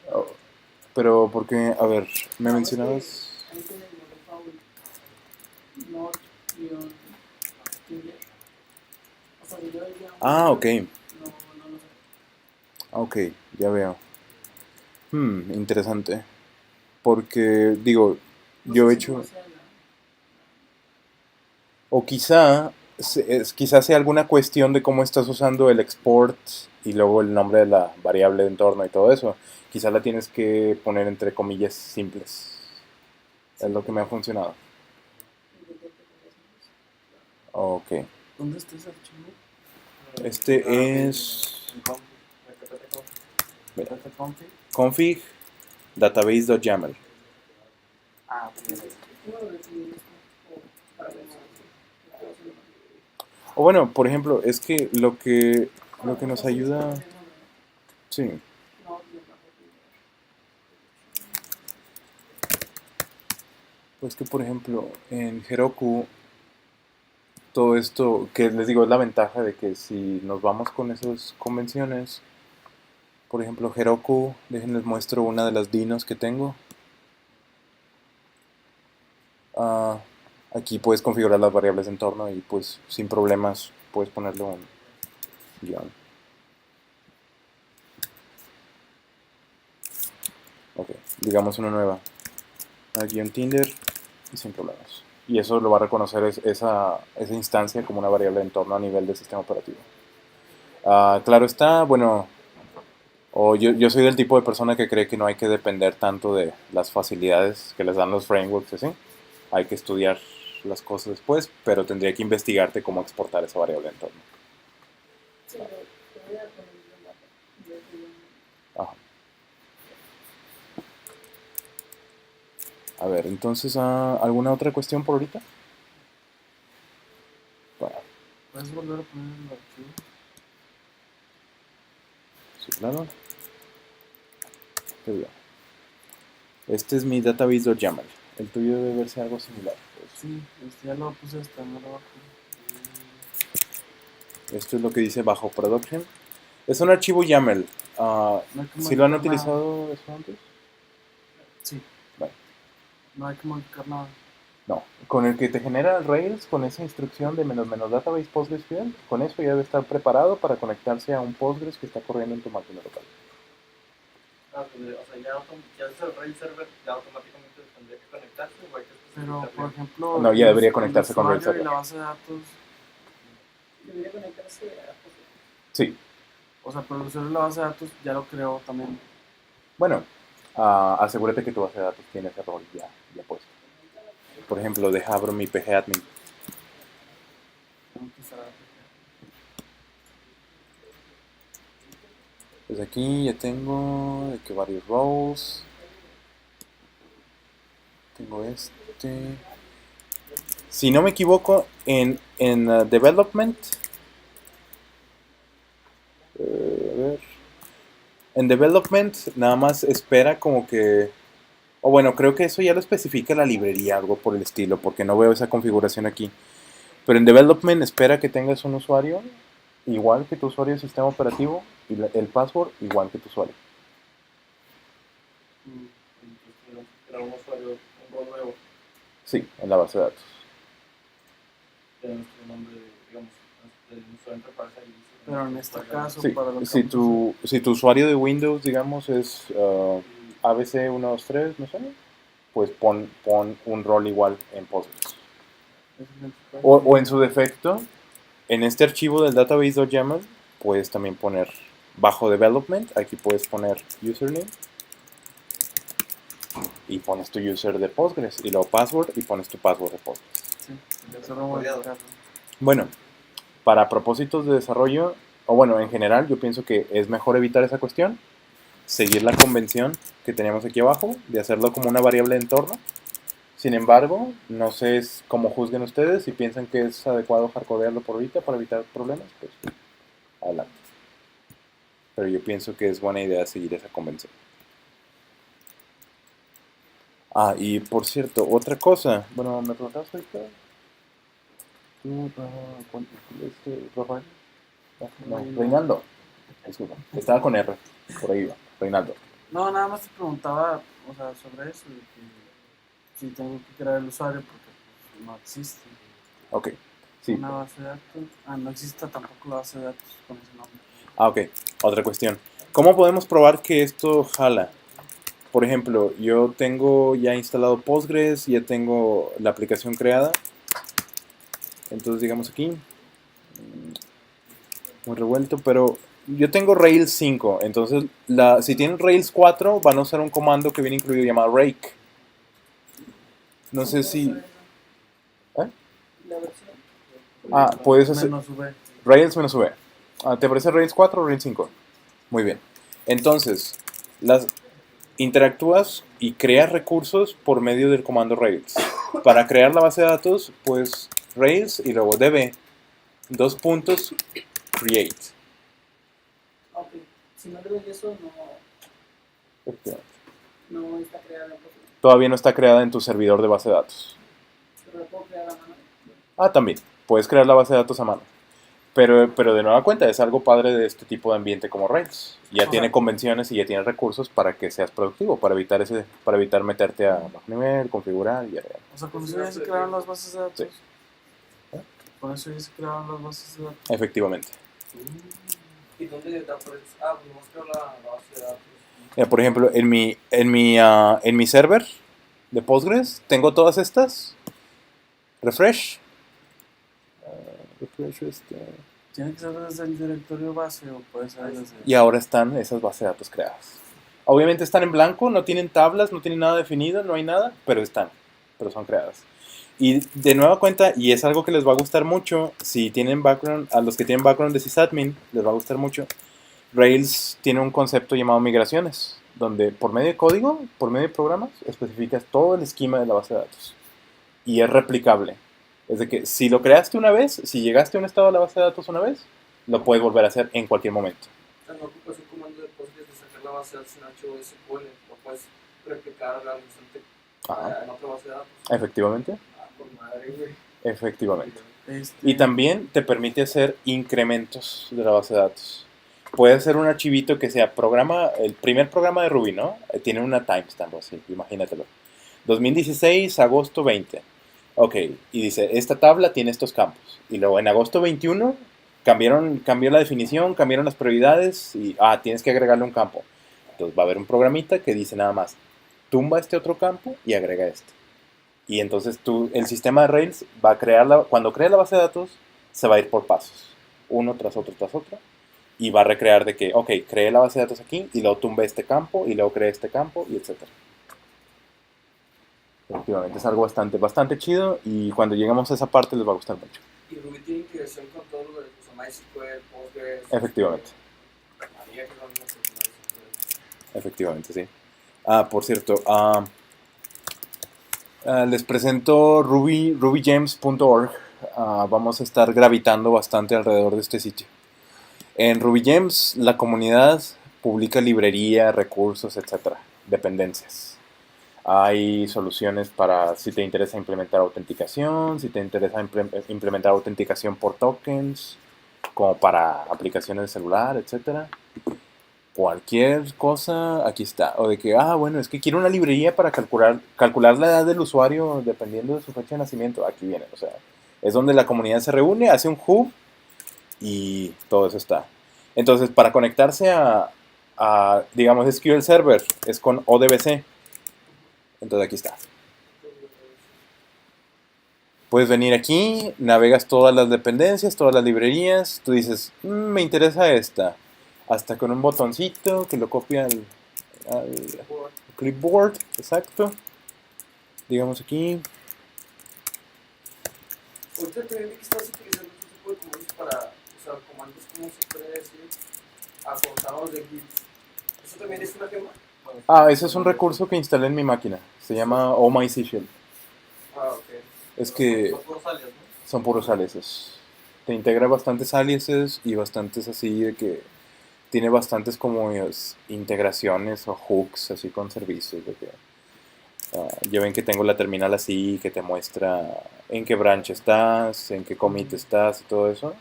Pero porque, a ver, me mencionabas. Ahí tiene el default not guión Tinder. O estabilidad ya. Ah, ok. No lo sé. Ok, ya veo. Interesante. Porque, digo, No yo he sé si cómo hecho... sea la. O quizá sea alguna cuestión de cómo estás usando el export y luego el nombre de la variable de entorno y todo eso. Quizá la tienes que poner entre comillas simples. Es lo que me ha funcionado. Ok. ¿Dónde está ese archivo? Este es mira, ¿Data config? config database.yaml. Ah, ok. ¿Cómo lo definimos? O para ver si puedo hacerlo. O bueno, por ejemplo, es que lo que nos O sea, sí, ayuda... sí, Sí. no, Pues que por ejemplo en Heroku todo esto que les digo es la ventaja de que si nos vamos con esas convenciones, por ejemplo Heroku, déjenles muestro una de las dinos que tengo. Ah, aquí puedes configurar las variables de entorno y pues sin problemas puedes ponerle un guión. Ok, digamos una nueva. Guión Tinder y sin problemas. Y eso lo va a reconocer esa instancia como una variable de entorno a nivel del sistema operativo. Claro está, bueno, o yo soy del tipo de persona que cree que no hay que depender tanto de las facilidades que les dan los frameworks, así. Hay que estudiar las cosas después, pero tendría que investigarte cómo exportar esa variable de entorno. sí, lo voy a poner en la Ajá. A ver, entonces, ¿alguna otra cuestión por ahorita? Bueno, ¿Puedes volver a poner el archivo? sí, claro. Qué bien. Este es mi database.yaml. El tuyo debe verse algo similar. Pues. Sí, ya lo puse hasta más abajo. Esto es lo que dice bajo production. Es un archivo YAML. No hay que ¿Sí lo han modificar nada. utilizado eso antes? Sí, Bueno, no hay que modificar nada. no. Con el que te genera Rails, con esa instrucción de menos database PostgreSQL, con eso ya debe estar preparado para conectarse a un Postgres que está corriendo en tu máquina local. Ah, pues, o sea, ya es el Rail server, ya automáticamente tendría que conectarse o hay que Pero, especificarle. por ejemplo, No, ya debería el conectarse con Rails usuario y Server. la base de datos, debería conectarse a Sí. o sea, pero el usuario y la base de datos ya lo creó también. Bueno, asegúrate que tu base de datos tiene ese rol ya puesto. Por ejemplo, deja abro mi pgadmin. Tengo que instalar. Pues aquí ya tengo de que varios roles. Tengo este. Si no me equivoco, en development. A ver. En development nada más espera como que... O bueno, creo que eso ya lo especifica la librería, algo por el estilo, porque no veo esa configuración aquí. Pero en development espera que tengas un usuario igual que tu usuario de sistema operativo y el password igual que tu usuario. Entonces tenemos que crear un usuario, un rol nuevo Sí, en la base de datos. de nuestro nombre, digamos, de nuestro enterprise ID. Pero en este caso, Sí, para lo que si vamos si tu usuario de Windows, digamos, es ABC123, no sé, pues pon un rol igual en Postgres. a hacer, es el enterprise O en ID. su defecto, en este archivo del database.yaml, puedes también poner bajo development, aquí puedes poner username y pones tu user de Postgres y luego password y pones tu password de Postgres. Sí, solo modificarlo. Bueno, para propósitos de desarrollo, o bueno, en general, yo pienso que es mejor evitar esa cuestión, seguir la convención que teníamos aquí abajo, de hacerlo como una variable de entorno. Sin embargo, no sé cómo juzguen ustedes, si piensan que es adecuado hardcodearlo por ahorita para evitar problemas, pues adelante. Pero yo pienso que es buena idea seguir esa convención. Y por cierto, otra cosa. Bueno, ¿me preguntabas ahorita? Rafael? No, Reinaldo. Disculpa, estaba con R, por ahí va, Reinaldo. No, nada más te preguntaba, o sea, sobre eso, de que si tengo que crear el usuario porque pues, no existe. Ok. Sí. Una base de datos. No existe tampoco la base de datos con ese nombre. Ok, otra cuestión. ¿Cómo podemos probar que esto jala? Por ejemplo, yo tengo ya instalado Postgres, ya tengo la aplicación creada. Entonces, digamos aquí, muy revuelto, pero yo tengo Rails 5. Entonces, si tienen Rails 4, van a usar un comando que viene incluido llamado rake. No sé si... ¿Eh? La versión. Puedes hacer Menos V. Rails-V. ¿Te parece Rails 4 o Rails 5? Muy bien. Entonces, interactúas y creas recursos por medio del comando Rails. Para crear la base de datos, pues Rails y luego db, create. Ok. Si no le doy eso, no está creada la cosa. Todavía no está creada en tu servidor de base de datos. Pero la puedo crear a mano. También. Puedes crear la base de datos a mano. Pero de nueva cuenta, es algo padre de este tipo de ambiente como Rails. Ya tiene convenciones y ya tiene recursos para que seas productivo, para evitar meterte a bajo nivel, configurar y ya. O sea, con eso ya se crearon las bases de datos. Sí. Con eso ya se crearon las bases de datos. Efectivamente. ¿Y dónde da por eso? Pues creo la base de datos. Por ejemplo, en mi server de Postgres tengo todas estas. Refresh. ¿Tiene que ser desde el directorio base o puede ser desde...? Y ahora están esas bases de datos creadas. Obviamente están en blanco, no tienen tablas, no tienen nada definido, no hay nada, pero son creadas. Y de nueva cuenta, y es algo que les va a gustar mucho, si tienen background, a los que tienen background de sysadmin, les va a gustar mucho. Rails tiene un concepto llamado migraciones, donde por medio de código, por medio de programas, especificas todo el esquema de la base de datos. Y es replicable. Es de que si lo creaste una vez, si llegaste a un estado de la base de datos una vez, lo puedes volver a hacer en cualquier momento. O sea, no ocupas un comando de Postgres de sacar la base de datos en HOSQL, lo puedes replicar al instante en otra base de datos. Efectivamente. Por madre, güey. Efectivamente. Y también te permite hacer incrementos de la base de datos. Puede ser un archivito que sea el primer programa de Ruby, ¿no? Tiene una timestamp así, imagínatelo. 2016, agosto 20. Ok, y dice, esta tabla tiene estos campos. Y luego en agosto 21 cambió la definición, cambiaron las prioridades y, tienes que agregarle un campo. Entonces va a haber un programita que dice nada más, tumba este otro campo y agrega este. Y entonces el sistema de Rails va a cuando crea la base de datos, se va a ir por pasos, uno tras otro, y va a recrear de que, ok, creé la base de datos aquí, y luego tumbé este campo, y luego creé este campo, y etc. Efectivamente, es algo bastante chido, y cuando lleguemos a esa parte les va a gustar mucho. Y Ruby tiene integración con todo lo de MySQL, Postgres. Efectivamente. Efectivamente, sí. Por cierto, les presento rubygems.org. Vamos a estar gravitando bastante alrededor de este sitio. En RubyGems, la comunidad publica librería, recursos, etc. Dependencias. Hay soluciones para si te interesa implementar autenticación, si te interesa implementar autenticación por tokens, como para aplicaciones de celular, etc. Cualquier cosa, aquí está. O de que, bueno, es que quiero una librería para calcular la edad del usuario dependiendo de su fecha de nacimiento. Aquí viene, o sea, es donde la comunidad se reúne, hace un hub y todo eso está. Entonces, para conectarse digamos, SQL Server, es con ODBC. Entonces, aquí está. Puedes venir aquí, navegas todas las dependencias, todas las librerías. Tú dices, me interesa esta. Hasta con un botoncito que lo copia al clipboard, exacto. Digamos aquí. Ahorita también vi que estás utilizando otro tipo de comandos comandos, ¿cómo se puede decir? Acortados de Git. ¿Eso también es una gema? Ese es un recurso que instalé en mi máquina. Se llama OhmySQL. Ok. Es que Son puros alias, ¿no? son puros aliases. Te integra bastantes aliases y bastantes así de que tiene bastantes como integraciones o hooks así con servicios. De que, ya ven que tengo la terminal así que te muestra en qué branch estás, en qué commit estás y todo eso.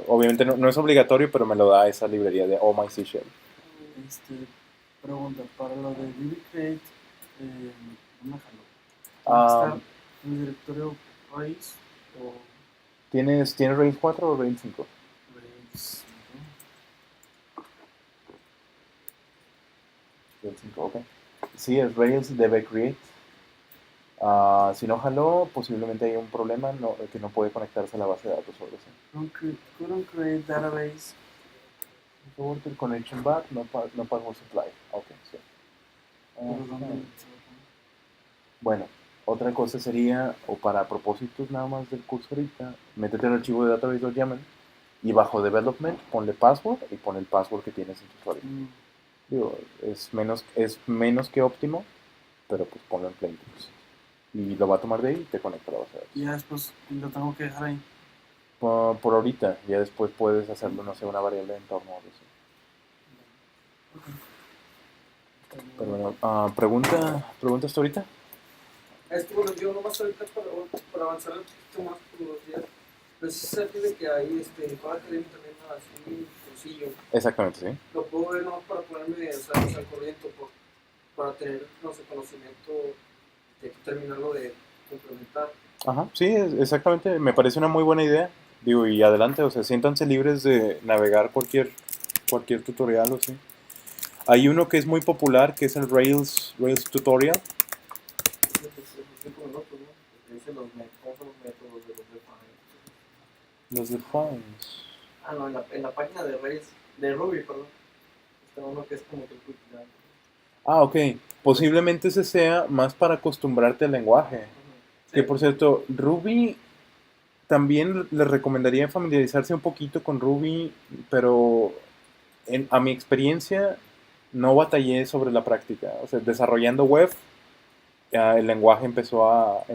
Obviamente no es obligatorio, pero me lo da esa librería de OhmySQL. Pregunta, para lo de DB no me jaló. Ah, ¿Está en el directorio raíz o...? ¿Tienes Rails 4 o Rails 5? Rails, Rails 5, ok. Sí, es Rails DB Create. Si no jaló, posiblemente hay un problema que no puede conectarse a la base de datos o algo así. couldn't create database. Forward to connection back, no password supply. Ok, sí. Pero ¿dónde Ok. se lo pongo? Bueno, otra cosa sería, o para propósitos nada más del curso ahorita, métete en el archivo de database.yaml y bajo development ponle password y pon el password que tienes en tu usuario. Digo, es menos que óptimo, pero pues ponlo en plain text. Y lo va a tomar de ahí y te conecta a la base de datos. Y ya después lo tengo que dejar ahí. Por ahorita, ya después puedes hacerlo, no sé, una variable de entorno o algo así. Pero bueno, ¿preguntas tú ahorita? Bueno, yo nomás ahorita para avanzar un poquito más por los días, precisamente de que hay para que también así un cursillo. Exactamente, sí. Lo puedo ver nomás para ponerme al corriente, para tener, no sé, conocimiento de terminarlo de complementar. Ajá, sí, exactamente. Me parece una muy buena idea. Digo, y adelante, o sea, siéntanse libres de navegar cualquier tutorial o sí. Hay uno que es muy popular, que es el Rails Tutorial. Es como el otro, ¿no? Porque dice ¿cómo son los métodos de los defines? Los defines. No, en la página de Rails, de Ruby, perdón, está uno que es como que el quick guide. Ok. Posiblemente ese sea más para acostumbrarte al lenguaje. Sí. Que por cierto, Ruby también les recomendaría familiarizarse un poquito con Ruby, pero a mi experiencia no batallé sobre la práctica. O sea, desarrollando web, el lenguaje empezó a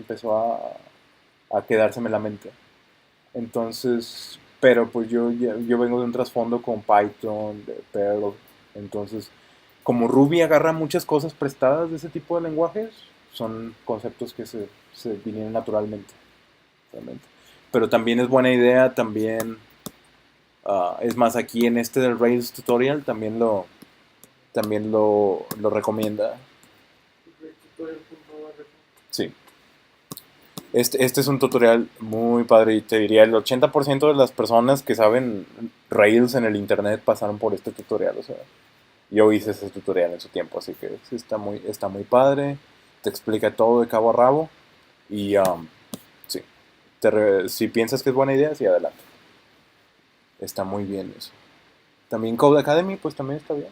quedárseme en la mente. Entonces, pero pues yo vengo de un trasfondo con Python, de Perl. Entonces, como Ruby agarra muchas cosas prestadas de ese tipo de lenguajes, son conceptos que se vinieron naturalmente, realmente. Pero también es buena idea, también, es más, aquí en este del Rails tutorial también lo recomienda. Sí. Este es un tutorial muy padre y te diría el 80% de las personas que saben Rails en el internet pasaron por este tutorial. O sea, yo hice ese tutorial en su tiempo, así que sí, está muy padre. Te explica todo de cabo a rabo. Y sí, si piensas que es buena idea, sí, adelante. Está muy bien eso. También Code Academy, pues también está bien.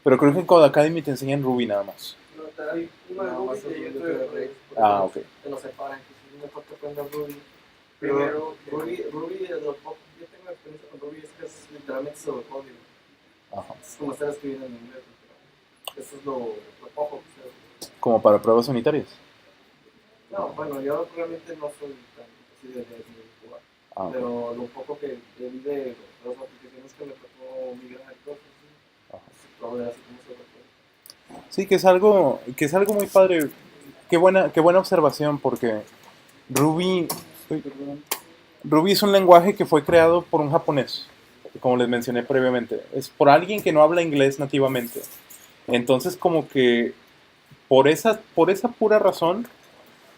Pero creo que en Code Academy te enseñan Ruby nada más. No, hay una de Ruby y otra de Rails. Ok. Te lo separan, que si me toca aprender Ruby. Primero, Ruby, de lo poco que yo tengo experiencia con Ruby es que es literalmente pseudocódigo. Ajá. Es como estar escribiendo en inglés. Eso es lo poco que sé. Como para pruebas unitarias. No, bueno, yo realmente no soy tan así de jugar. Ok. Pero lo poco que vi de las aplicaciones que me tocó migrar y cosas así, lo veo así como se recuerda. Sí, que es algo muy padre. Qué buena observación, porque Ruby, Ruby es un lenguaje que fue creado por un japonés, como les mencioné previamente. Es por alguien que no habla inglés nativamente. Entonces, como que por esa pura razón,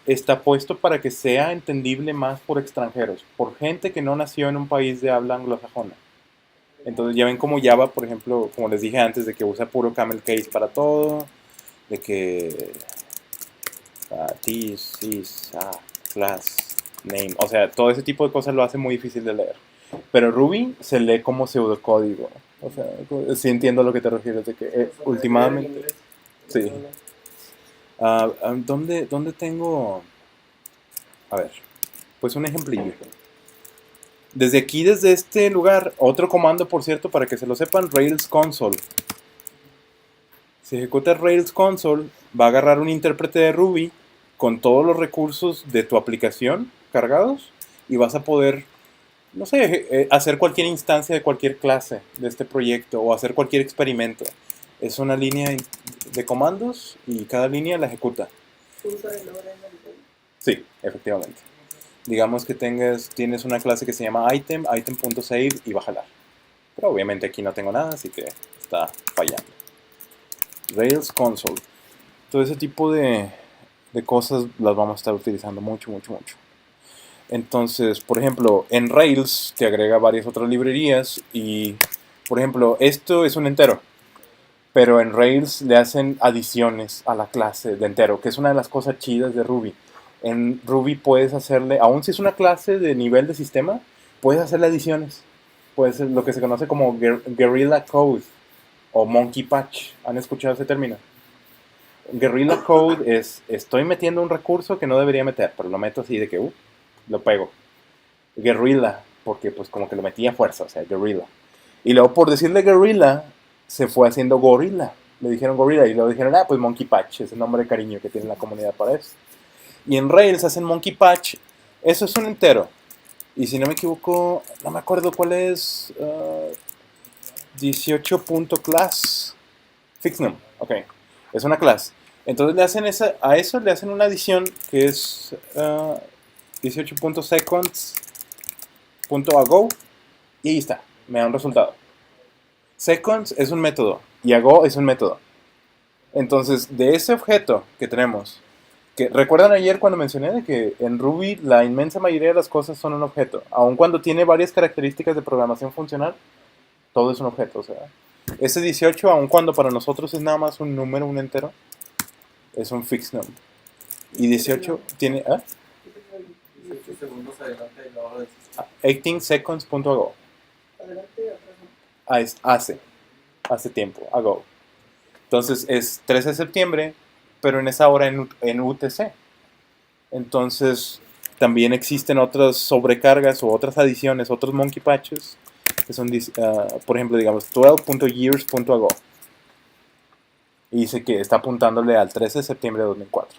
está puesto para que sea entendible más por extranjeros, por gente que no nació en un país de habla anglosajona. Entonces ya ven como Java, por ejemplo, como les dije antes, de que usa puro camel case para todo, de que this is class name, o sea, todo ese tipo de cosas lo hace muy difícil de leer. Pero Ruby se lee como pseudocódigo, o sea, sí entiendo a lo que te refieres, de que últimamente... Sí. ¿Dónde tengo? A ver, pues un ejemplillo. Desde este lugar, otro comando, por cierto, para que se lo sepan, Rails Console. Si ejecutas Rails Console, va a agarrar un intérprete de Ruby con todos los recursos de tu aplicación cargados y vas a poder, no sé, hacer cualquier instancia de cualquier clase de este proyecto o hacer cualquier experimento. Es una línea de comandos y cada línea la ejecuta. Sí, efectivamente. Digamos que tienes una clase que se llama item.save y va a jalar. Pero obviamente aquí no tengo nada, así que está fallando. Rails Console. Todo ese tipo de cosas las vamos a estar utilizando mucho. Entonces, por ejemplo, en Rails te agrega varias otras librerías y, por ejemplo, esto es un entero, pero en Rails le hacen adiciones a la clase de entero, que es una de las cosas chidas de Ruby. En Ruby puedes hacerle, aun si es una clase de nivel de sistema, puedes hacerle adiciones. Puede ser lo que se conoce como Guerrilla Code o Monkey Patch. ¿Han escuchado ese término? Guerrilla Code es, estoy metiendo un recurso que no debería meter, pero lo meto así de que, lo pego. Guerrilla, porque pues como que lo metí a fuerza, o sea, Guerrilla. Y luego por decirle Guerrilla, se fue haciendo Gorilla. Le dijeron Gorilla y luego dijeron, pues Monkey Patch, es el nombre de cariño que tiene la comunidad para eso. Y en Rails hacen Monkey Patch, eso es un entero. Y si no me equivoco, no me acuerdo cuál es, 18.class, Fixnum, ok, es una clase. Entonces le hacen a eso le hacen una adición que es 18.seconds.ago y ahí está, me da un resultado. Seconds es un método y ago es un método. Entonces, de ese objeto que tenemos, que recuerdan ayer cuando mencioné de que en Ruby la inmensa mayoría de las cosas son un objeto, aun cuando tiene varias características de programación funcional, todo es un objeto, o sea, ese 18, aun cuando para nosotros es nada más un número, un entero, es un fixed num. Y 18 tiene 18 segundos adelante de la hora del sistema. 18 seconds.ago. Adelante, atrás. Es hace tiempo, ago. Entonces es 13 de septiembre, pero en esa hora en UTC. Entonces también existen otras sobrecargas o otras adiciones, otros monkey patches, que son, por ejemplo, digamos, 12.years.ago. Y dice que está apuntándole al 13 de septiembre de 2004.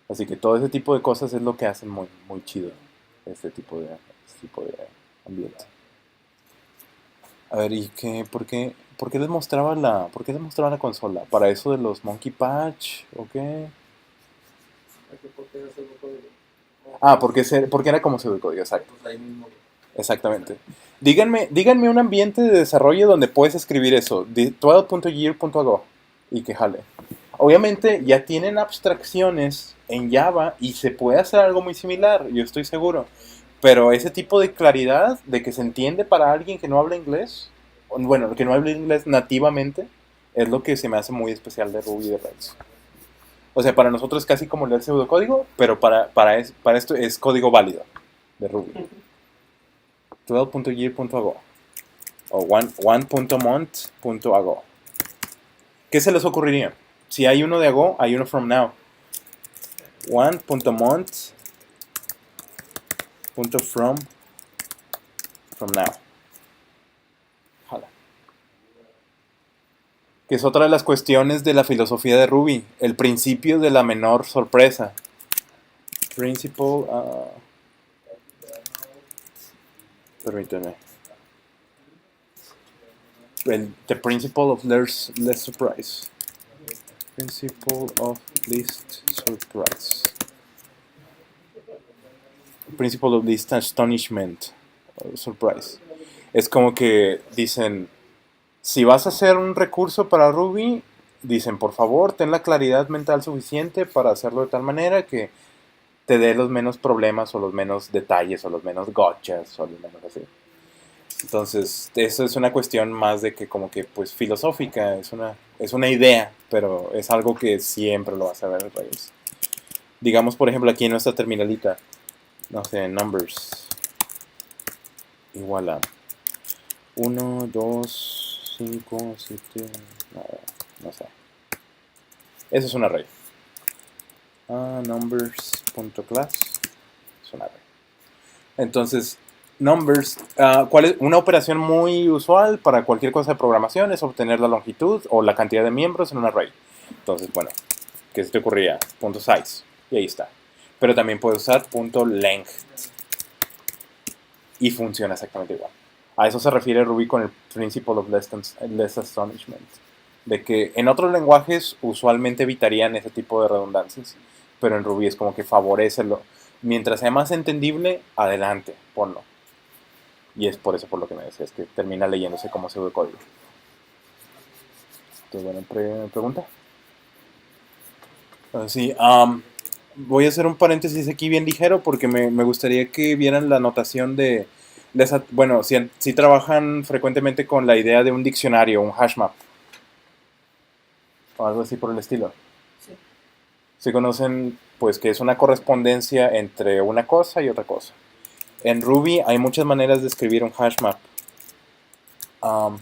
Así que todo ese tipo de cosas es lo que hacen muy, muy chido este tipo de ambiente. A ver, ¿y qué? ¿Por qué les mostraba la consola? ¿Para eso de los Monkey Patch? ¿O qué? ¿Por qué era ese código? Ah, porque era como pseudocódigo, exacto. Pues ahí mismo. Exactamente. Díganme un ambiente de desarrollo donde puedes escribir eso, 12.year.ago, y que jale. Obviamente ya tienen abstracciones en Java y se puede hacer algo muy similar, yo estoy seguro. Pero ese tipo de claridad de que se entiende para alguien que no habla inglés, bueno, que no habla inglés nativamente, es lo que se me hace muy especial de Ruby y de Rails. O sea, para nosotros es casi como leer pseudocódigo, pero para esto es código válido de Ruby. 12.year.ago o one.month.ago. ¿Qué se les ocurriría? Si hay uno de ago, hay uno from now. One.month.from now. Jala. Que es otra de las cuestiones de la filosofía de Ruby, el principio de la menor sorpresa. Principle, permíteme. The principle of less surprise. Principle of least surprise. Principle of least astonishment. Surprise. Es como que dicen, si vas a hacer un recurso para Ruby, dicen, por favor, ten la claridad mental suficiente para hacerlo de tal manera que te dé los menos problemas o los menos detalles o los menos gotchas o los menos así. Entonces, eso es una cuestión más de que como que pues filosófica, es una idea, pero es algo que siempre lo vas a ver en Rails. Digamos, por ejemplo, aquí en nuestra terminalita, no sé, numbers igual a 1, 2, 5, 7, no sé. Eso es un array. Numbers.class es un array. Entonces, numbers, ¿cuál es una operación muy usual para cualquier cosa de programación? Es obtener la longitud o la cantidad de miembros en un array. Entonces, bueno, ¿qué se te ocurría? .size. Y ahí está. Pero también puedes usar .length. Y funciona exactamente igual. A eso se refiere Ruby con el principle of less astonishment. De que en otros lenguajes usualmente evitarían ese tipo de redundancias. Pero en Ruby es como que favorecelo. Mientras sea más entendible, adelante, ponlo. Y es por eso por lo que me decías, que termina leyéndose como pseudocódigo. Entonces, bueno, pregunta. Sí, voy a hacer un paréntesis aquí bien ligero porque me gustaría que vieran la notación de esa, bueno, si trabajan frecuentemente con la idea de un diccionario, un hashmap o algo así por el estilo. Sí. Si conocen, pues que es una correspondencia entre una cosa y otra cosa. En Ruby hay muchas maneras de escribir un hashmap. Um,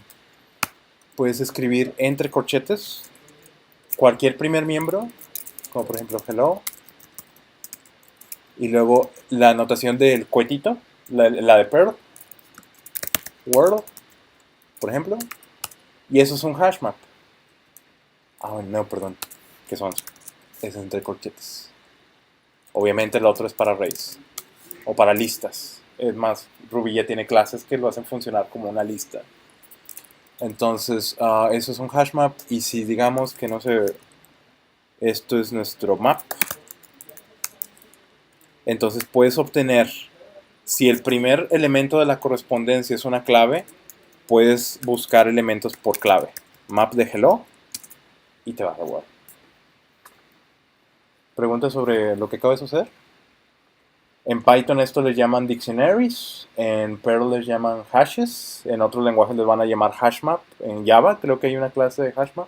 puedes escribir entre corchetes cualquier primer miembro, como por ejemplo hello, y luego la notación del cuetito, la de Perl, world, por ejemplo, y eso es un hashmap. Ah, no, perdón, ¿qué son? Es entre corchetes. Obviamente el otro es para arrays o para listas. Es más, Ruby ya tiene clases que lo hacen funcionar como una lista. Entonces, eso es un hashmap. Y si digamos que no sé, esto es nuestro map, entonces puedes obtener, si el primer elemento de la correspondencia es una clave, puedes buscar elementos por clave. Map de hello y te va a dar igual. ¿Preguntas sobre lo que acaba de suceder? En Python esto les llaman dictionaries, en Perl les llaman hashes, en otros lenguajes les van a llamar hashmap, en Java creo que hay una clase de hashmap,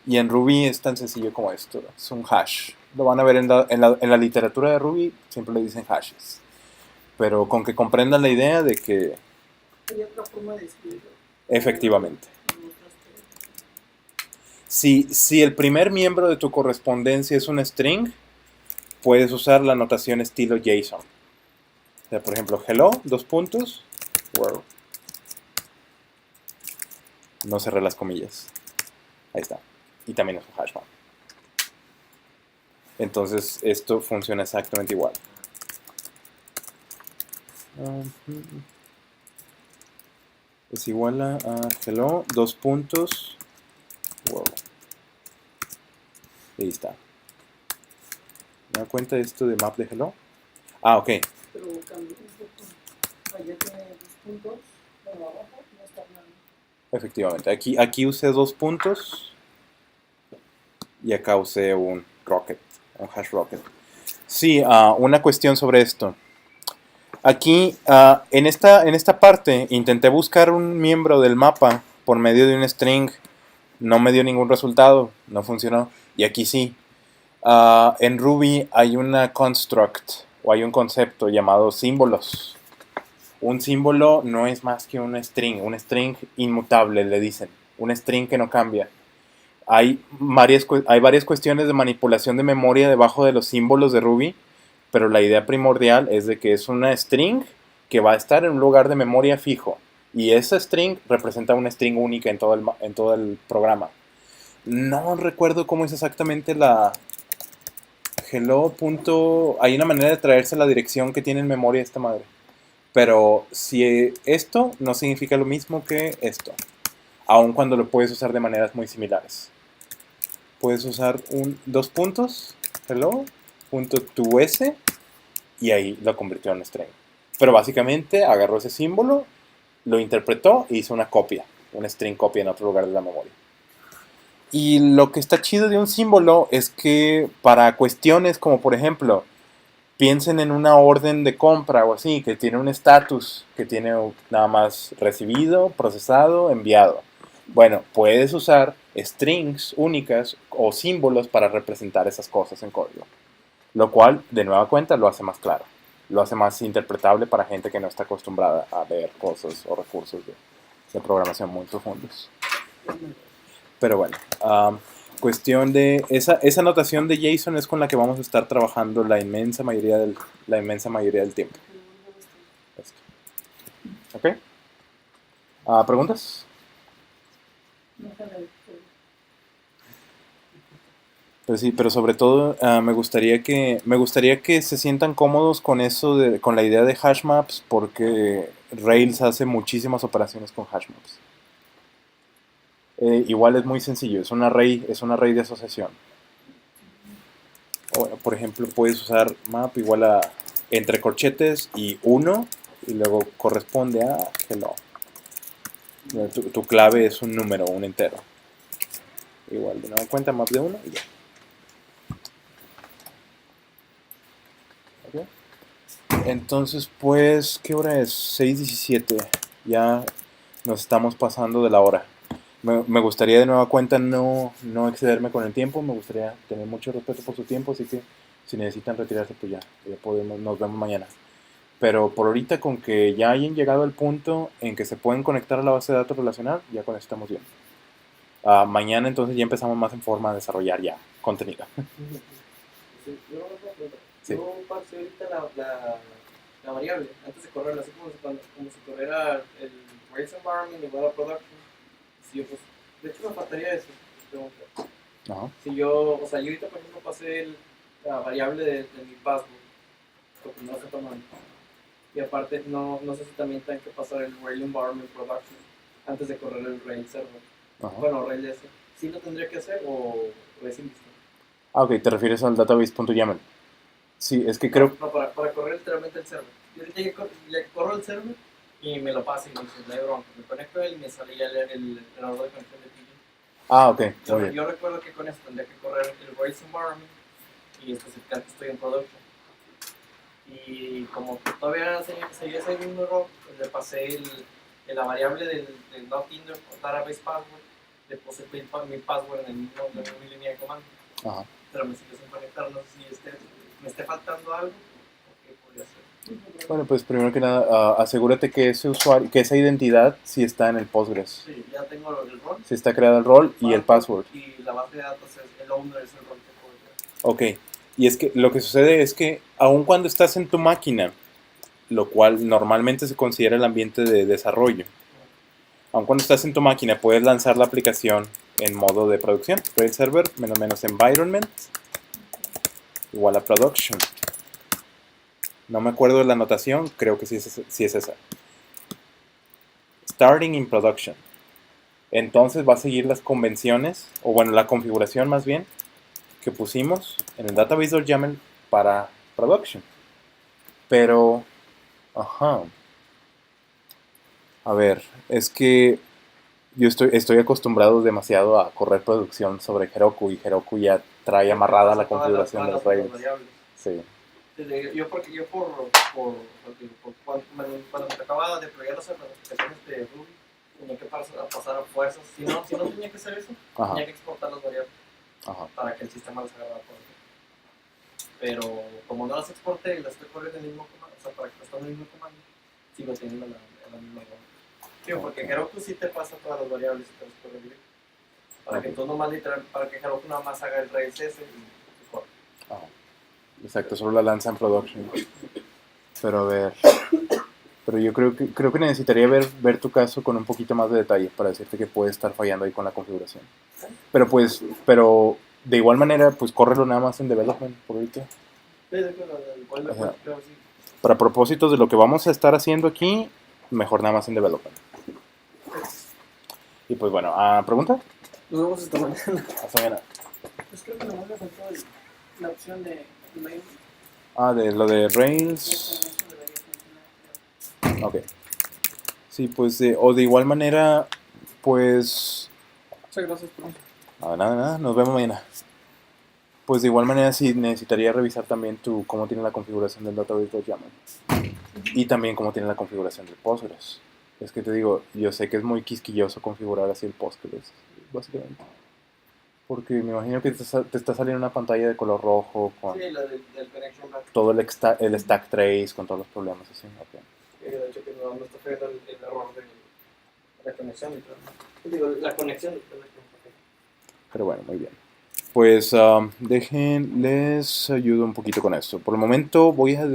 y en Ruby es tan sencillo como esto, es un hash. Lo van a ver en la literatura de Ruby, siempre le dicen hashes. Pero con que comprendan la idea de que Hay otra forma de escribirlo. efectivamente, Me mostraste. si el primer miembro de tu correspondencia es un string, puedes usar la notación estilo JSON. O sea, por ejemplo, hello, dos puntos, world. No cerré las comillas. Ahí está. Y también es un hashmap. Entonces, esto funciona exactamente igual. Es igual a hello, dos puntos, world. Ahí está. ¿Me da cuenta esto de map de hello? Ah, ok. Pero cambió un poco. Allá tiene 2 puntos, pero abajo no está nada. Efectivamente. Aquí usé dos puntos. Y acá usé un rocket. Un hash rocket. Sí, una cuestión sobre esto. Aquí, en esta parte, intenté buscar un miembro del mapa por medio de un string. No me dio ningún resultado. No funcionó. Y aquí sí. En Ruby hay una construct o hay un concepto llamado símbolos. Un símbolo no es más que un string inmutable, le dicen, un string que no cambia. Hay varias cuestiones de manipulación de memoria debajo de los símbolos de Ruby, pero la idea primordial es de que es una string que va a estar en un lugar de memoria fijo, y esa string representa una string única en todo el programa. No recuerdo cómo es exactamente la hello. Hay una manera de traerse la dirección que tiene en memoria esta madre. Pero si esto no significa lo mismo que esto, aun cuando lo puedes usar de maneras muy similares. Puedes usar dos puntos, hello, punto to s, y ahí lo convirtió en string. Pero básicamente agarró ese símbolo, lo interpretó e hizo una copia, una string copia en otro lugar de la memoria. Y lo que está chido de un símbolo es que para cuestiones como por ejemplo, piensen en una orden de compra o así, que tiene un estatus, que tiene nada más recibido, procesado, enviado. Bueno, puedes usar strings únicas o símbolos para representar esas cosas en código. Lo cual, de nueva cuenta, lo hace más claro. Lo hace más interpretable para gente que no está acostumbrada a ver cosas o recursos de programación muy profundos. Pero bueno, cuestión de esa notación de JSON es con la que vamos a estar trabajando la inmensa mayoría del tiempo. Esto. ¿Ok? ¿Preguntas? Pues sí, pero sobre todo me gustaría que se sientan cómodos con con la idea de hashmaps, porque Rails hace muchísimas operaciones con hashmaps. Igual es muy sencillo, es un array de asociación. O, por ejemplo, puedes usar map igual a entre corchetes y 1, y luego corresponde a hello. Tu clave es un número, un entero. Igual de nueva cuenta, map de 1 y ya. Entonces, pues, ¿qué hora es? 6:17. Ya nos estamos pasando de la hora. Me gustaría de nueva cuenta no excederme con el tiempo. Me gustaría tener mucho respeto por su tiempo. Así que si necesitan retirarse, pues ya podemos, nos vemos mañana. Pero por ahorita, con que ya hayan llegado al punto en que se pueden conectar a la base de datos relacional, ya con eso estamos bien. Mañana entonces ya empezamos más en forma a desarrollar ya contenido. Sí, Sí. yo pasé ahorita la variable antes de correr, así como si corriera el race environment igual a production. Sí, pues, de hecho me faltaría eso. Ajá. Si yo, o sea, yo ahorita por ejemplo pasé la variable de mi password, porque no la estoy tomando. Y aparte, no sé si también tengo que pasar el rail environment production antes de correr el rail server. Ajá. Bueno, rail ese. ¿Sí lo tendría que hacer o es indistinto? Ok, te refieres al database.yaml. Sí, es que creo... No, para correr literalmente el server. Yo ahorita ya corro el server y me lo pasa y me dice, no hay bronca. Me conecto a él y me sale ya el error de conexión de PG. Ok, muy bien. Yo recuerdo que con esto tendría que correr el race environment y especificar que estoy en production. Y como que todavía seguía ese mismo error, pues le pasé la variable del not in the database password, le puse mi password en mi línea de comando. Ajá. Pero me sigue sin conectar, no sé si me esté faltando algo o qué podría ser. Bueno, pues primero que nada, asegúrate que ese usuario, que esa identidad sí está en el Postgres. Sí, ya tengo el rol. Sí está creado el rol y el password. Y la base de datos es el owner, es el rol que puedo ver. Ok. Y es que lo que sucede es que aun cuando estás en tu máquina, lo cual normalmente se considera el ambiente de desarrollo, aun cuando estás en tu máquina puedes lanzar la aplicación en modo de producción. Rail server menos environment igual a production. No me acuerdo de la notación, creo que sí es esa. Starting in production. Entonces va a seguir las convenciones, o bueno, la configuración más bien, que pusimos en el database.yaml para production. Pero, ajá. A ver, es que yo estoy acostumbrado demasiado a correr producción sobre Heroku y Heroku ya trae amarrada la configuración de los rails. Sí. Cuando me tocaba deployar las aplicaciones de Ruby, tenía que pasar a fuerzas. Si no tenía que hacer eso, Ajá. tenía que exportar las variables Ajá. para que el sistema las agarrara por aquí. Pero como no las exporté y las estoy corriendo en el mismo comando, o sea, para que las tome en el mismo comando, sigo teniendo la misma variable. Digo, porque Heroku sí te pasa todas las variables y te las corre directo. Para que tú nomás literal, para que Heroku nada más haga el rails ese y corre. Ajá. Exacto, solo la lanza en production. Pero a ver. Pero yo creo que necesitaría ver tu caso con un poquito más de detalle para decirte que puede estar fallando ahí con la configuración. Pero de igual manera, pues córrelo nada más en development por ahorita. Ajá. Para propósitos de lo que vamos a estar haciendo aquí, mejor nada más en development. Y pues bueno, ¿pregunta? Nos vemos esta mañana. Hasta mañana. Pues creo que nomás me faltó la opción de mail. De lo de Eso Rails. debería funcionar. Ok. Sí, pues, o de igual manera, pues... Muchas gracias por eso. Nada, nos vemos mañana. Pues de igual manera sí necesitaría revisar también cómo tiene la configuración del database.yaml. Y también cómo tiene la configuración del Postgres. Es que te digo, yo sé que es muy quisquilloso configurar así el Postgres, básicamente. Porque me imagino que te está saliendo una pantalla de color rojo con Sí, la del connection map. todo el stack trace, con todos los problemas así. Okay. De hecho, que no está fallando el error de la conexión y todo. Digo, la conexión y todo. Pero bueno, muy bien. Pues les ayudo un poquito con esto. Por el momento voy a